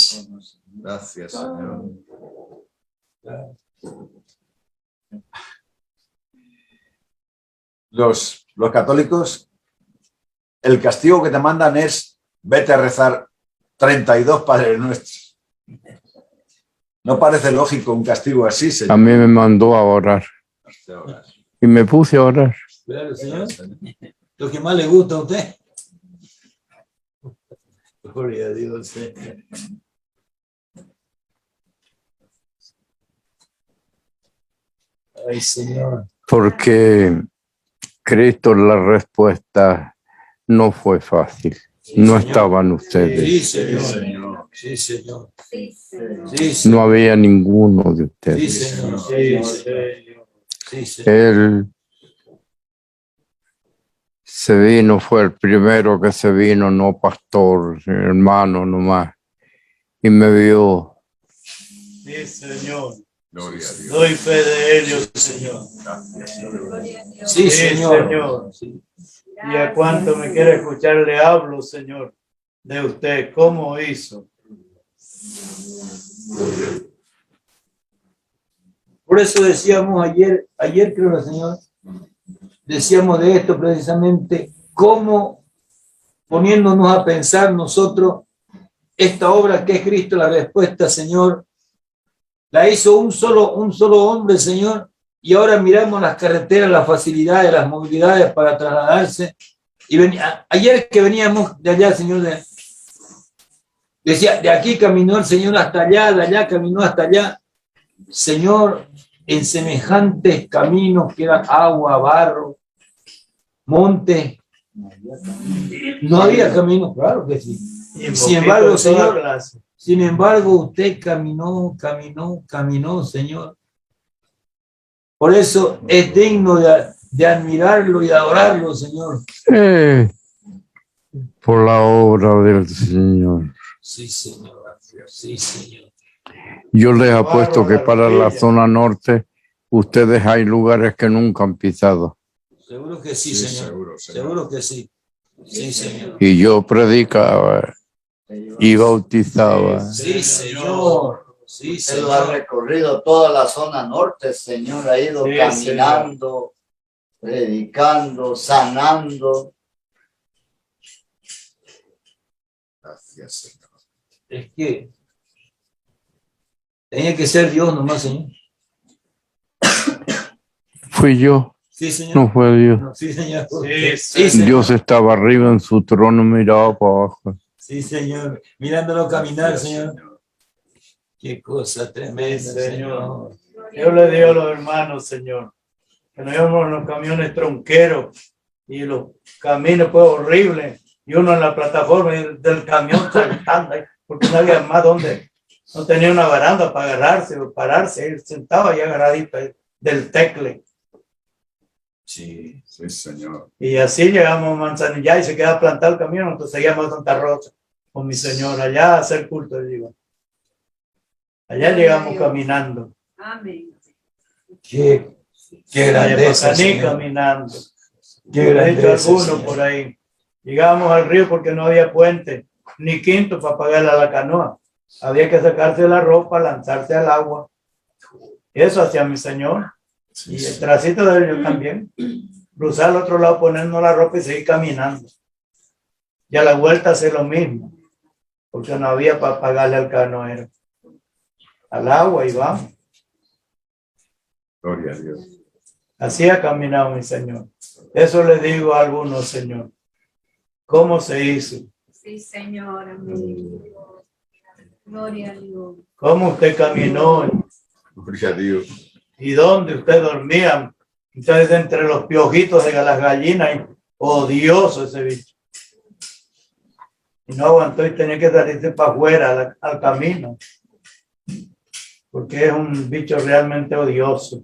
Gracias, Señor. Los católicos, el castigo que te mandan es vete a rezar 32 Padres Nuestros. No parece lógico un castigo así, A Señor. mí me mandó a orar y me puse a orar. Claro, señor. Lo que más le gusta a usted. Gloria a Dios. Ay, Señor. Porque Cristo la respuesta no fue fácil. No estaban ustedes. Sí, Señor. Sí, Señor. Sí, Señor. No había ninguno de Sí, ustedes. Señor. Sí, Señor. Sí, Señor. Él se vino, fue el primero que se vino, no pastor, hermano nomás. Y me vio. Sí, Señor. Gloria a Dios. Doy fe de ellos, Señor. Sí, Sí, Señor. Señor. Y a cuánto me quiere escuchar, le hablo, Señor, de usted, cómo hizo. Por eso decíamos ayer creo, Señor, decíamos de esto precisamente, cómo poniéndonos a pensar nosotros, esta obra que es Cristo, la respuesta, Señor, la hizo un solo hombre, Señor, y ahora miramos las carreteras, las facilidades, las movilidades para trasladarse. Y ayer que veníamos de allá, Señor, decía, de aquí caminó el Señor hasta allá, de allá caminó hasta allá. Señor, en semejantes caminos que eran agua, barro, monte, no había camino, claro que sí. Y Sin embargo, poquito de toda Señor, clase. sin embargo, usted caminó, Señor. Por eso es digno de admirarlo y de adorarlo, Señor. Por la obra del Señor. Sí, Señor. Sí, Señor. Yo les apuesto que para la zona norte, ustedes hay lugares que nunca han pisado. Seguro que sí, Señor. Seguro que sí. Sí, Señor. Y yo predicaba y bautizaba. Sí, Señor. Sí, Él ha Señor. recorrido toda la zona norte, Señor, ha ido Sí, caminando, predicando, sanando. Gracias, Señor. Es que tenía que ser Dios nomás, Señor. Fui yo, Sí, Señor. no fue Dios. Sí, Señor. Sí, Sí, Señor. Dios estaba arriba en su trono, miraba para abajo. Sí, Señor. Mirándolo caminar, Gracias, Señor. Qué cosa tremenda, Sí, Señor. Señor. Yo le digo a los hermanos, Señor, que nos íbamos en los camiones tronqueros y los caminos pues horribles y uno en la plataforma del camión saltando ahí, porque no había más donde, no tenía una baranda para agarrarse o pararse, él sentado ahí agarradito ahí del tecle. Sí. Sí, Señor. Y así llegamos a Manzanilla y se queda plantado el camión, entonces seguíamos a Santa Rosa con mi señor allá a hacer culto, digo. Allá llegamos caminando. Amén. Qué grandeza, Pacaní Señor. caminando. Qué He dicho grandeza, algunos Señor. por ahí. Llegábamos al río porque no había puente, ni quinto para pagarle a la canoa. Había que sacarse la ropa, lanzarse al agua. Eso hacía mi señor. Sí, Y el tracito de él yo también. Cruzar al otro lado, ponernos la ropa y seguir caminando. Y a la vuelta hacer lo mismo. Porque no había para pagarle al canoero. Al agua y vamos. Gloria a Dios. Así ha caminado mi Señor. Eso le digo a algunos, Señor. ¿Cómo se hizo? Sí, Señor. Amén. Gloria a Dios. ¿Cómo usted caminó? Gloria a Dios. ¿Y dónde usted dormía? Entonces, entre los piojitos de las gallinas, y odioso ese bicho. Y no aguantó y tenía que salirse para afuera, al camino. Porque es un bicho realmente odioso.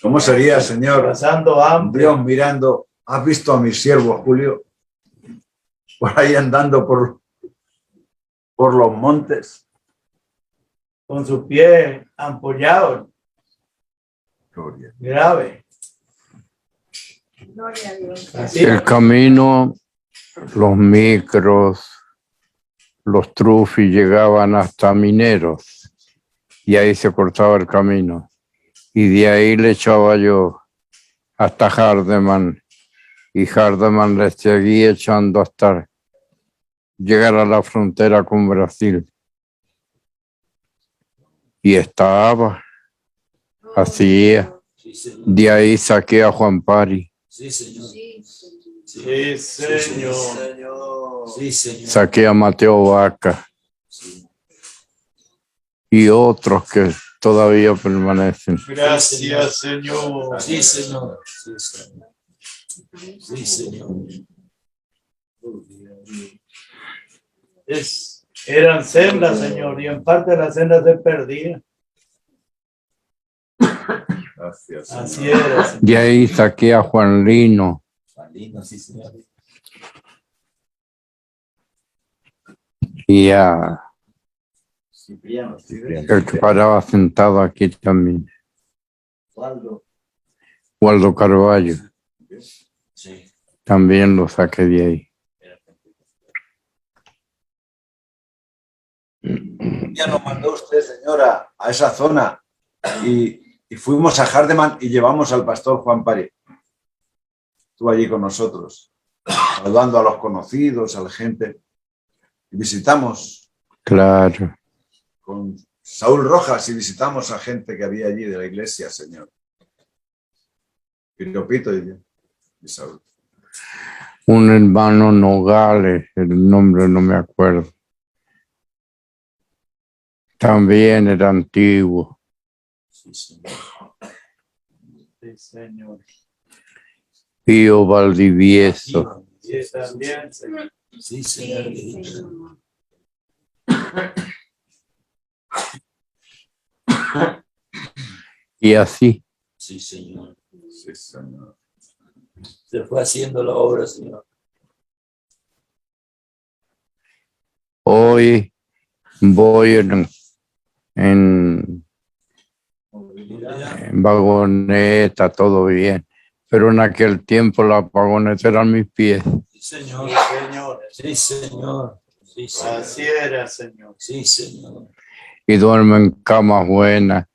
¿Cómo sería, Señor? Pasando hambre. Dios mirando, ¿has visto a mi siervo Julio? Por ahí andando por los montes. con sus pies ampollados, Gloria. grave. Gloria a Dios. Así El camino, los micros, los trufis llegaban hasta Mineros y ahí se cortaba el camino. Y de ahí le echaba yo hasta Hardeman y Hardeman le seguía echando hasta llegar a la frontera con Brasil. Y estaba, hacía, Sí, señor. de ahí saqué a Juan Pari, Sí, señor. Sí, Señor. Sí, Señor. Sí, señor. saqué a Mateo Vaca Sí. y otros que todavía permanecen. Gracias, Señor. Sí, señor. Sí, señor. Sí, señor. Eran sendas, Señor, y en parte las sendas se perdían. Gracias. Así era, Señor. De ahí saqué a Juan Lino Lindo, sí, señor. y a Cipriano, el que paraba sentado aquí también, Waldo. Waldo Carballo, Sí. también lo saqué de ahí. Ya nos mandó usted, señora, a esa zona y fuimos a Hardeman y llevamos al pastor Juan Pari. Estuvo allí con nosotros, saludando a los conocidos, a la gente. Y visitamos Claro, con Saúl Rojas y visitamos a gente que había allí de la iglesia, señor. Piropito y yo, y Saúl. un hermano Nogales, el nombre no me acuerdo. También era antiguo. Sí, señor. Sí, Señor. Pío Valdivieso, Sí, también, Señor. Sí, señor. Sí, Señor. y así. Sí, señor. Sí, señor. Se fue haciendo la obra, señor. Hoy voy en vagoneta, todo bien, pero en aquel tiempo la vagoneta eran mis pies. Sí, señor. Sí, Señor. Sí, señor. Sí, señor. Así era, Señor. Sí, señor. Y duermo en camas buenas.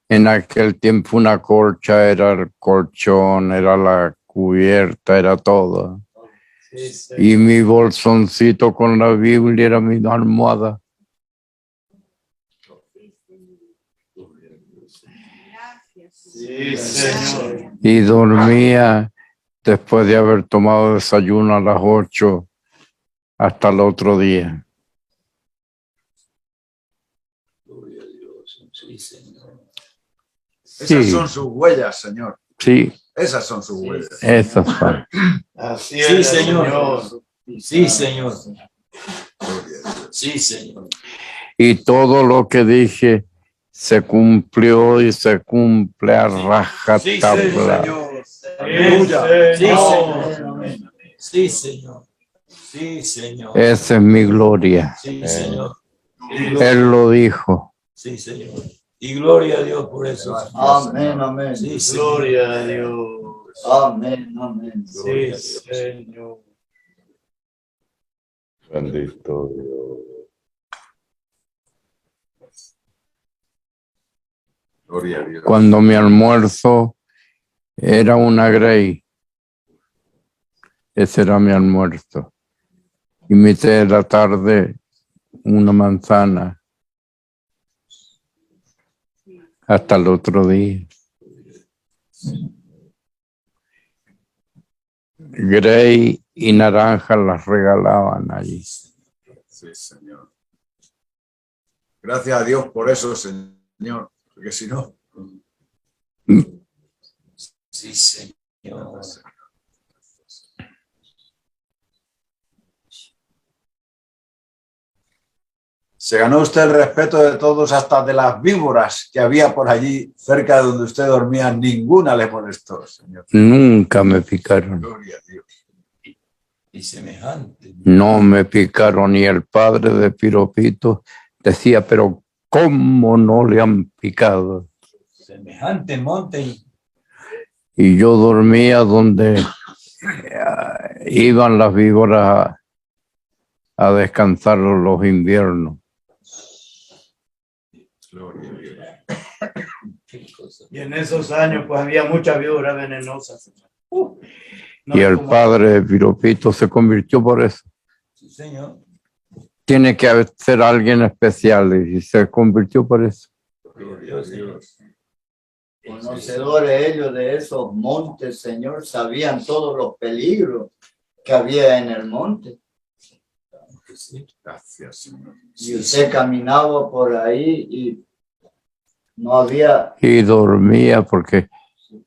En aquel tiempo una colcha era el colchón, era la cubierta, era todo. Sí, Señor. Y mi bolsoncito con la Biblia era mi almohada. Gracias. Sí, Señor. Y dormía después de haber tomado desayuno a las 8 hasta el otro día. Gloria a Dios. Sí, señor. Esas Sí. son sus huellas, señor. Sí, Esas son sus huellas. esas son. Así Sí, era, Señor. Señor. Sí, señor. Gloria a Dios. Sí, señor. Y todo lo que dije se cumplió y se cumple a rajatabla. Aleluya. Sí, Señor. señor. Sí, señor. Sí, señor. Esa es mi gloria. Sí, señor. Y gloria- Él lo dijo. Sí, señor. Y gloria a Dios por eso. Amén, amén. Sí, señor. Gloria a Dios. Amén, amén. Sí, Señor. Bendito Dios. Gloria a Dios. Cuando mi almuerzo era una Grey, ese era mi almuerzo. Y mi té de la tarde, una manzana. Hasta el otro día. Grey y naranja las regalaban allí. Sí, señor. Gracias a Dios por eso, señor. Porque si no, Sí, señor. se ganó usted el respeto de todos, hasta de las víboras que había por allí cerca de donde usted dormía. Ninguna le molestó, señor. Nunca me picaron. Gloria a Dios. Y semejante. No me picaron. Y el padre de Piropito decía, pero ¿cómo no le han picado? Semejante monte. Y yo dormía donde iban las víboras a descansar los inviernos. Y en esos años, pues había muchas víboras venenosas. No Y es el como- padre Piropito se convirtió por eso. Sí, señor. Tiene que ser alguien especial y se convirtió por eso. Conocedores ellos de esos montes, Señor, sabían todos los peligros que había en el monte. Gracias, Señor. Y usted caminaba por ahí y no había, Y dormía porque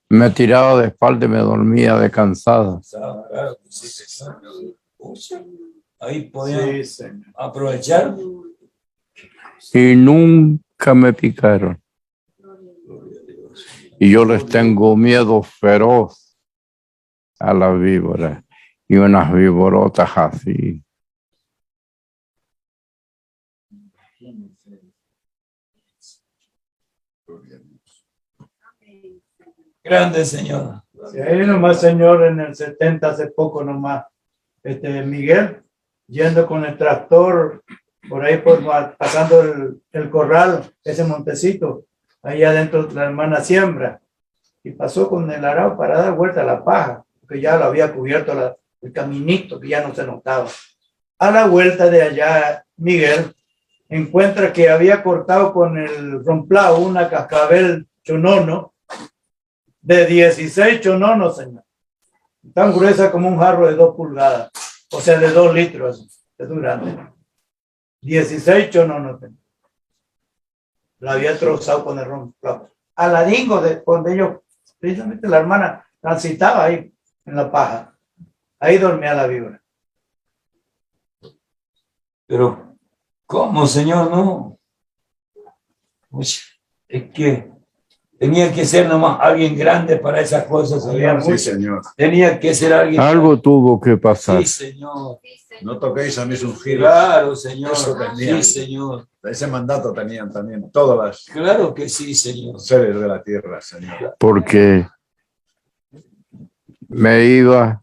me tiraba de espalda y me dormía de cansada. Claro que sí, señor. Ahí podían Sí, Señor. aprovechar. Y nunca me picaron. Y yo les tengo miedo feroz a las víboras. Y unas víborotas así. Grande, señor. Sí, ahí nomás, Señor, en el 70, hace poco nomás, Miguel, yendo con el tractor, por ahí pasando el corral, ese montecito, ahí adentro la hermana siembra, y pasó con el arado para dar vuelta a la paja, porque ya lo había cubierto el caminito, que ya no se notaba. A la vuelta de allá, Miguel encuentra que había cortado con el romplado una cascabel chonono, de 16 chononos, Señor. Tan gruesa como un jarro de 2 pulgadas. O sea, de 2 litros. Es muy grande. 16 chononos, Señor. La había trozado con el romplado. Aladingo, de donde ellos, precisamente la hermana, transitaba ahí, en la paja. Ahí dormía la víbora. Pero, ¿cómo, señor? No. Uy, es que tenía que ser nomás alguien grande para esas cosas, señor. Sí, Señor. Tenía que ser alguien. Algo tuvo que pasar. Sí, señor. No toquéis a mis ungidos. Claro, señor. Eso tenía. Sí, señor. Ese mandato tenían también todas Claro que sí, señor. las seres de la tierra, Señor. Porque me iba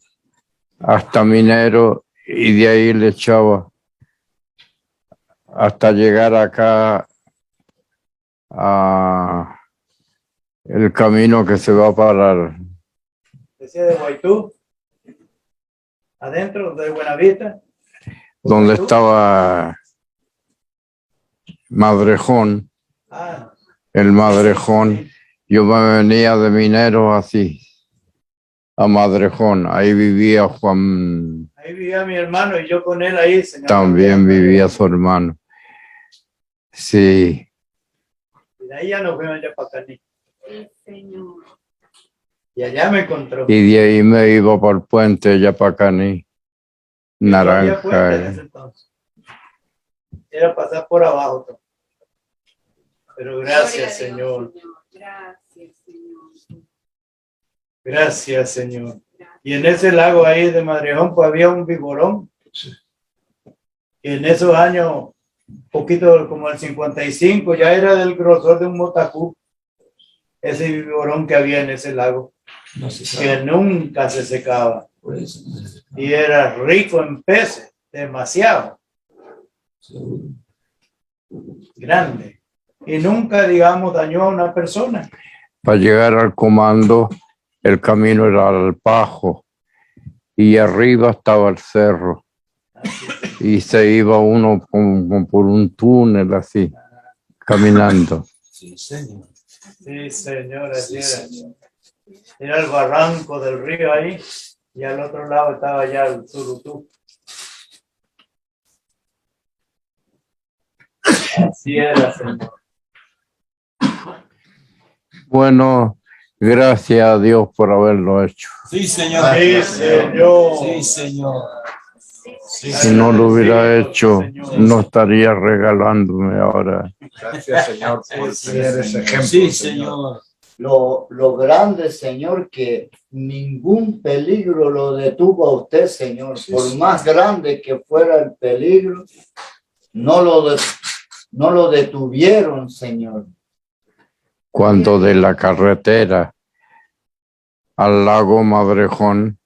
hasta Minero y de ahí le echaba hasta llegar acá a el camino que se va a parar. Decía de Guaitú. Adentro de Buenavista. Donde estaba Madrejón, Ah, el Madrejón. Yo me venía de Minero así, a Madrejón. Ahí vivía Juan, ahí vivía mi hermano y yo con él ahí, Señor. también vivía su hermano. Sí, Y de ahí ya nos fuimos ya para Caní. Sí, Señor. Y allá me encontró. y de ahí me iba por el puente Yapacaní, No había puente en Naranja. ese entonces. Era pasar por abajo todo. Pero gracias, Gloria a Señor. Dios, Gracias, Señor. Gracias, Señor. Y en ese lago ahí de Madrejón, pues había un vigorón. Y en esos años, poquito como el 55, ya era del grosor de un motacú. Ese vigorón que había en ese lago, No se que sabe. nunca se secaba. Por eso. Y era rico en peces, demasiado Seguro. grande. Y nunca, digamos, dañó a una persona. Para llegar al comando, el camino era al Pajo y arriba estaba el cerro. Y se iba uno como por un túnel así, caminando. Sí, señor. Sí, señor, así Sí, era. señor. Era el barranco del río ahí, y al otro lado estaba ya el Surutú. Así era, Señor. Bueno, gracias a Dios por haberlo hecho. Sí, señor. Sí, Señor. Sí, señor. Sí, Si no lo hubiera hecho, Señor. no estaría regalándome ahora. Gracias, Señor, por Sí, tener ese ejemplo. Sí, señor. lo grande, Señor, que ningún peligro lo detuvo a usted, Señor. Sí, Por sí. más grande que fuera el peligro, no lo no lo detuvieron, Señor. Cuando de la carretera al lago Madrejón,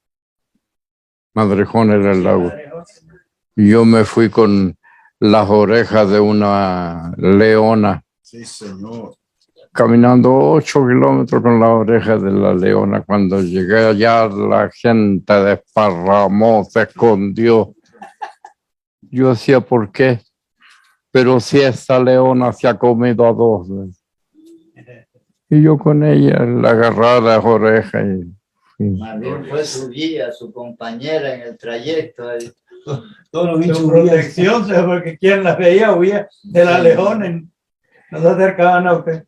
Madrejón era el lago, yo me fui con las orejas de una leona, Sí, Señor. caminando 8 kilómetros con las orejas de la leona. Cuando llegué allá, la gente desparramó, se escondió. Yo decía, ¿por qué? Pero si esa leona se ha comido a 2 veces. Y yo con ella le agarraba las orejas. Y Más bien fue su guía, su compañera en el trayecto. Todos los bichos Su huían. protección, ¿sabes? Porque quien las veía huía de la leona. No se acercaban a usted.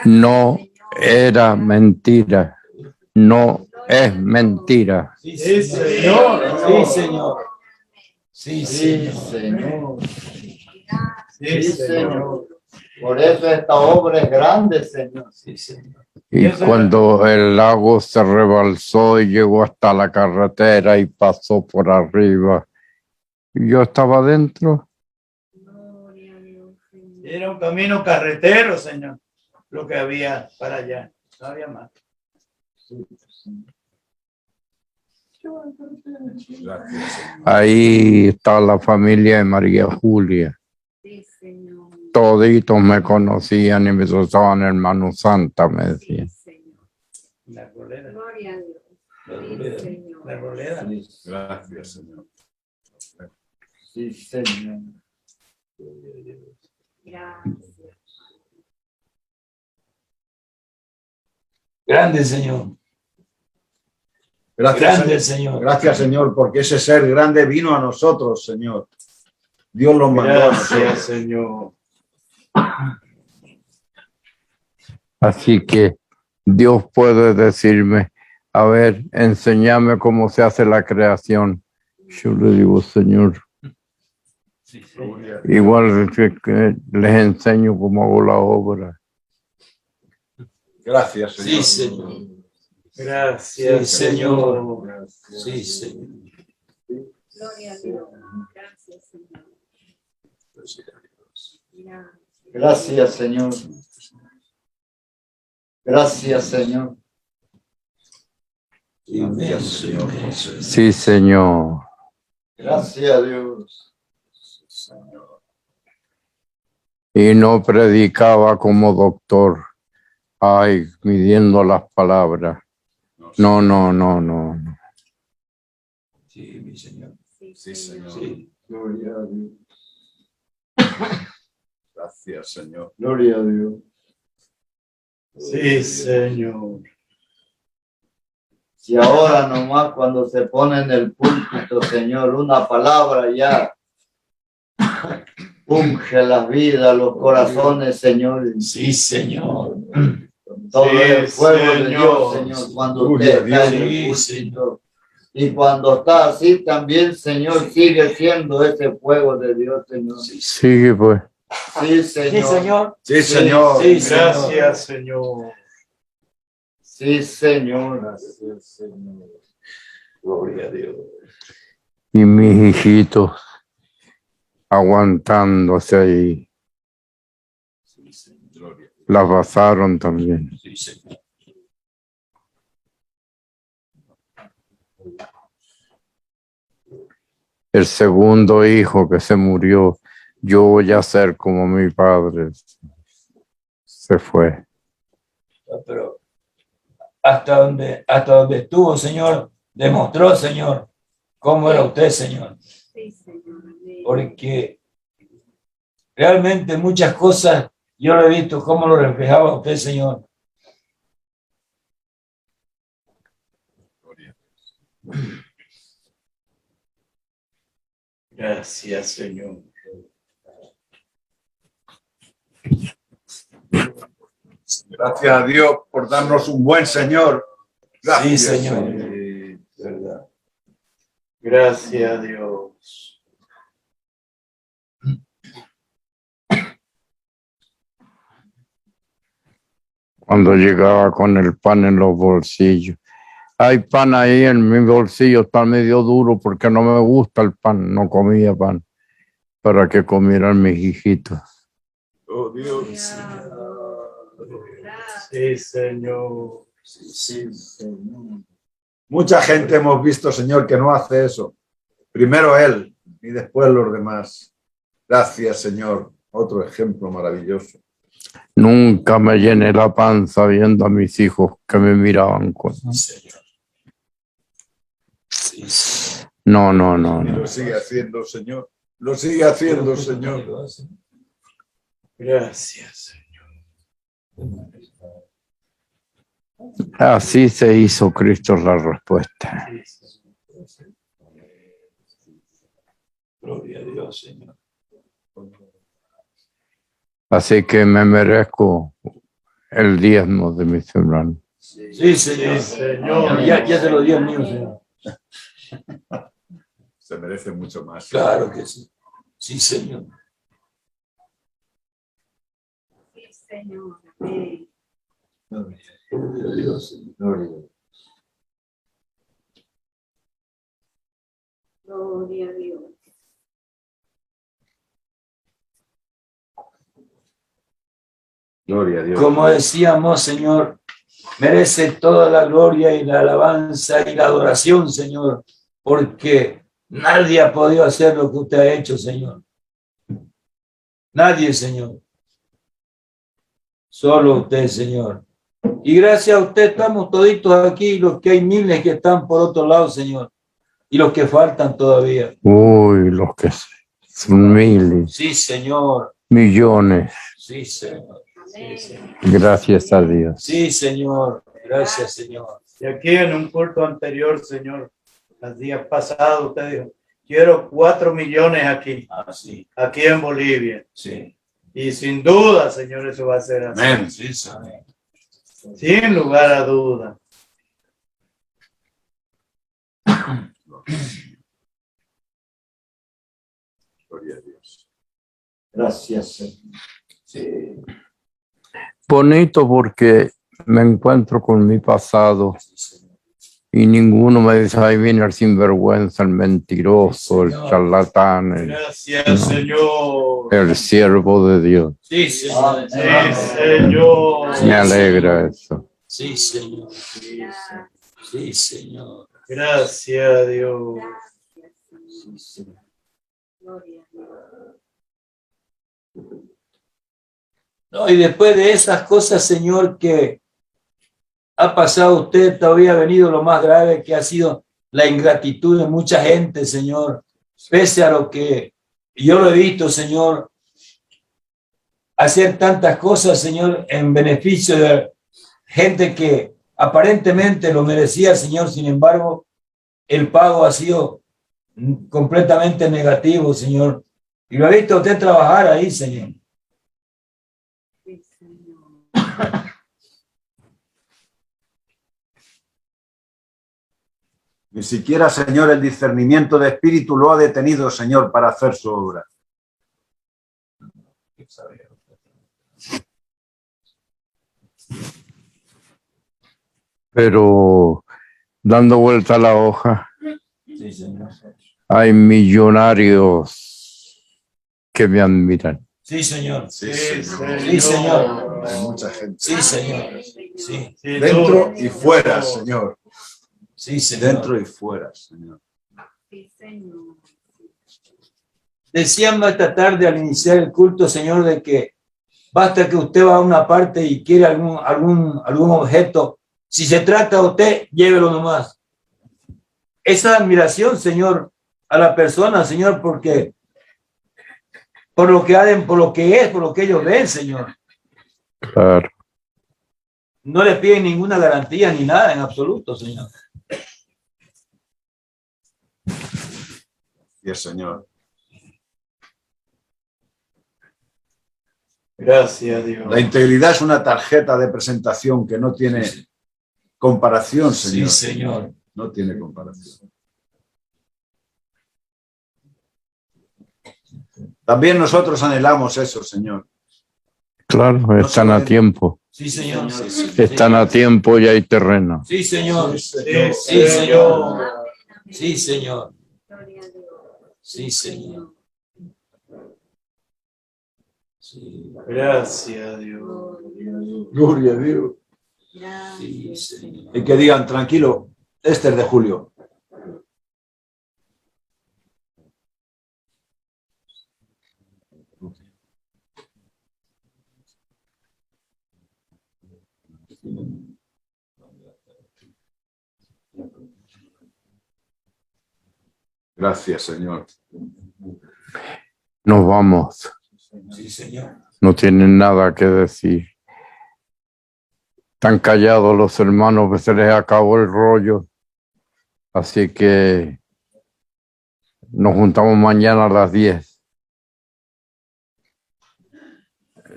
no era mentira. No es mentira. Sí, Sí, Señor. Señor. Sí, Señor. Sí, Sí, Señor. Señor. Sí, Señor. Por eso esta obra es grande, Señor. Sí, Señor. Y cuando el lago se rebalsó y llegó hasta la carretera y pasó por arriba, yo estaba adentro. Gloria a Dios, Señor. Era un camino carretero, Señor, lo que había para allá. No había más. Gracias, Señor. Ahí está la familia de María Julia. Sí, Señor. Toditos me conocían y me trataban hermano Santa, me Sí, decían. Señor. La rolera. Gloria a Dios. La Sí, rolera. Señor. La rolera. Gracias, Señor. Sí, Señor. Gracias. Grande Señor. Gracias, Grande Señor. Señor. Gracias, Señor, porque ese ser grande vino a nosotros, Señor. Dios lo mandó a nosotros. Gracias, Señor. Así que Dios puede decirme, a ver, enséñame cómo se hace la creación. Yo le digo, Señor, Sí, Señor. igual que les enseño cómo hago la obra. Gracias, Señor. Sí, Señor. Gracias, Sí, Señor. Señor. Sí, Señor. Gloria a Dios. Gracias, Señor. Gracias. Gracias, Señor. Gracias, Señor. Inmenso, inmenso. Sí, Señor. Gracias, Dios. Y no predicaba como doctor. Ay, midiendo las palabras. No, no, no, no. Sí, mi Señor. Sí, Sí, Señor. Sí. Gloria a Dios. Gracias, Señor. Gloria a Dios. Sí, Señor. Si ahora nomás cuando se pone en el púlpito, Señor, una palabra ya unge las vidas, los corazones, Señor. Sí, Señor. Todo Sí, el fuego de Dios, Señor. Señor, cuando Gloria usted a está en Dios. el Sí, púlpito. Y cuando está así también, Señor, sigue siendo ese fuego de Dios, Señor. Sí, Sigue pues. Sí, Señor. Sí, Señor. Sí, Señor. Gracias, Señor. Sí, Señor. Gracias, Señor. Gloria a Dios. Y mis hijitos aguantándose ahí. Sí, Señor. Las pasaron también. Sí, Señor. El segundo hijo que se murió, yo voy a ser como mi padre. Se fue. Pero hasta donde estuvo, Señor, demostró, Señor, cómo era usted, Señor. Sí, Señor. Amén. Porque realmente muchas cosas yo lo he visto cómo lo reflejaba usted, Señor. Gracias, Señor. Gracias a Dios por darnos un buen Señor. Gracias, Sí, Señor. Sí, ¿Verdad? gracias a Dios. Cuando llegaba con el pan en los bolsillos. Hay pan ahí en mi bolsillo, está medio duro porque no me gusta el pan, no comía pan, para que comieran mis hijitos. Oh Dios. Gracias. Sí, Señor. Sí, Señor. Mucha gente hemos visto, Señor, que no hace eso. Primero Él y después los demás. Gracias, Señor. Otro ejemplo maravilloso. Nunca me llené la panza viendo a mis hijos que me miraban con... Señor. Sí, Señor. No, no, no, Y no. lo sigue haciendo, Señor. Lo sigue haciendo, Señor. Gracias, Señor. Así se hizo Cristo la respuesta. Sí, Señor. Gloria a Dios, Señor. Así que me merezco el diezmo de mis hermanos. Sí, Señor. Sí, Señor. Ya se lo dio el mío, Señor. Se merece mucho más. Claro que sí. Sí, Señor. Sí, Señor. Amén. Gloria a Dios, Señor. Gloria a Dios. Gloria a Dios. Gloria a Dios. Como decíamos, Señor, merece toda la gloria y la alabanza y la adoración, Señor, porque nadie ha podido hacer lo que usted ha hecho, Señor. Nadie, Señor. Solo usted, Señor. Y gracias a usted estamos toditos aquí, los que hay miles que están por otro lado, Señor, y los que faltan todavía. Uy, los que son miles, Sí, Señor. millones. Sí, Señor. Amén. Gracias a Dios. Sí, Señor. Gracias, Señor. Y aquí en un culto anterior, Señor, los días pasados, usted dijo, quiero 4 millones aquí, Sí, aquí en Bolivia. sí. Y sin duda, Señor, eso va a ser así. Amén. Sí, Señor. Sin lugar a duda. Gloria a Dios. Gracias, Señor. Sí, Bonito porque me encuentro con mi pasado sí, Señor. y ninguno me dice, ahí viene el sinvergüenza, el mentiroso, el Señor. charlatán, Gracias, Señor. el siervo de Dios. Sí, Señor. Sí, Señor. Me alegra eso. Sí, Señor. Sí, Señor. Gracias a Dios. Gracias, Señor. Gloria a Dios. No, y después de esas cosas, Señor, que ha pasado usted, todavía ha venido lo más grave, que ha sido la ingratitud de mucha gente, Señor. Pese a lo que yo lo he visto, Señor, hacer tantas cosas, Señor, en beneficio de gente que aparentemente lo merecía, Señor. Sin embargo, el pago ha sido completamente negativo, Señor. Y lo he visto usted trabajar ahí, Señor. Sí, Señor. Ni siquiera, Señor, el discernimiento de espíritu lo ha detenido, Señor, para hacer su obra. Pero dando vuelta a la hoja, Sí, Señor. hay millonarios que me admiran. Sí, Señor. Sí, Sí, Señor. Sí, Señor. Hay mucha gente. Sí, Señor. Sí, Sin Dentro duda. y fuera, Señor. sí, Señor. Dentro y fuera, Señor. Sí, Señor. Decíamos esta tarde al iniciar el culto, Señor, de que basta que usted va a una parte y quiere algún objeto. Si se trata de usted, llévelo nomás. Esa admiración, Señor, a la persona, Señor, porque por lo que hacen, por lo que es, por lo que ellos ven, Señor. Claro. No le piden ninguna garantía ni nada en absoluto, Señor. Y el Señor. Gracias a Dios. La integridad es una tarjeta de presentación que no tiene comparación, Señor. Sí, Señor. No tiene comparación. También nosotros anhelamos eso, Señor. Claro, están a tiempo. Sí, Señor. Están a tiempo y hay terreno. Sí, Señor. Sí, Sí, Señor. Amén. Sí, Señor. Gloria a Dios. Sí, Señor. Sí, Gracias, Dios. Gloria a Dios. sí, Señor. Y que digan, tranquilo, este es de Julio. Gracias, Señor. Nos vamos. Sí, Señor. No tienen nada que decir. Están callados los hermanos que se les acabó el rollo. Así que nos juntamos mañana a las 10.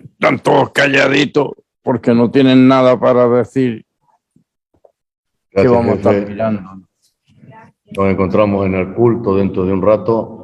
Están todos calladitos porque no tienen nada para decir. ¿Qué Gracias, vamos a estar jefe. mirando? Nos encontramos en el culto dentro de un rato.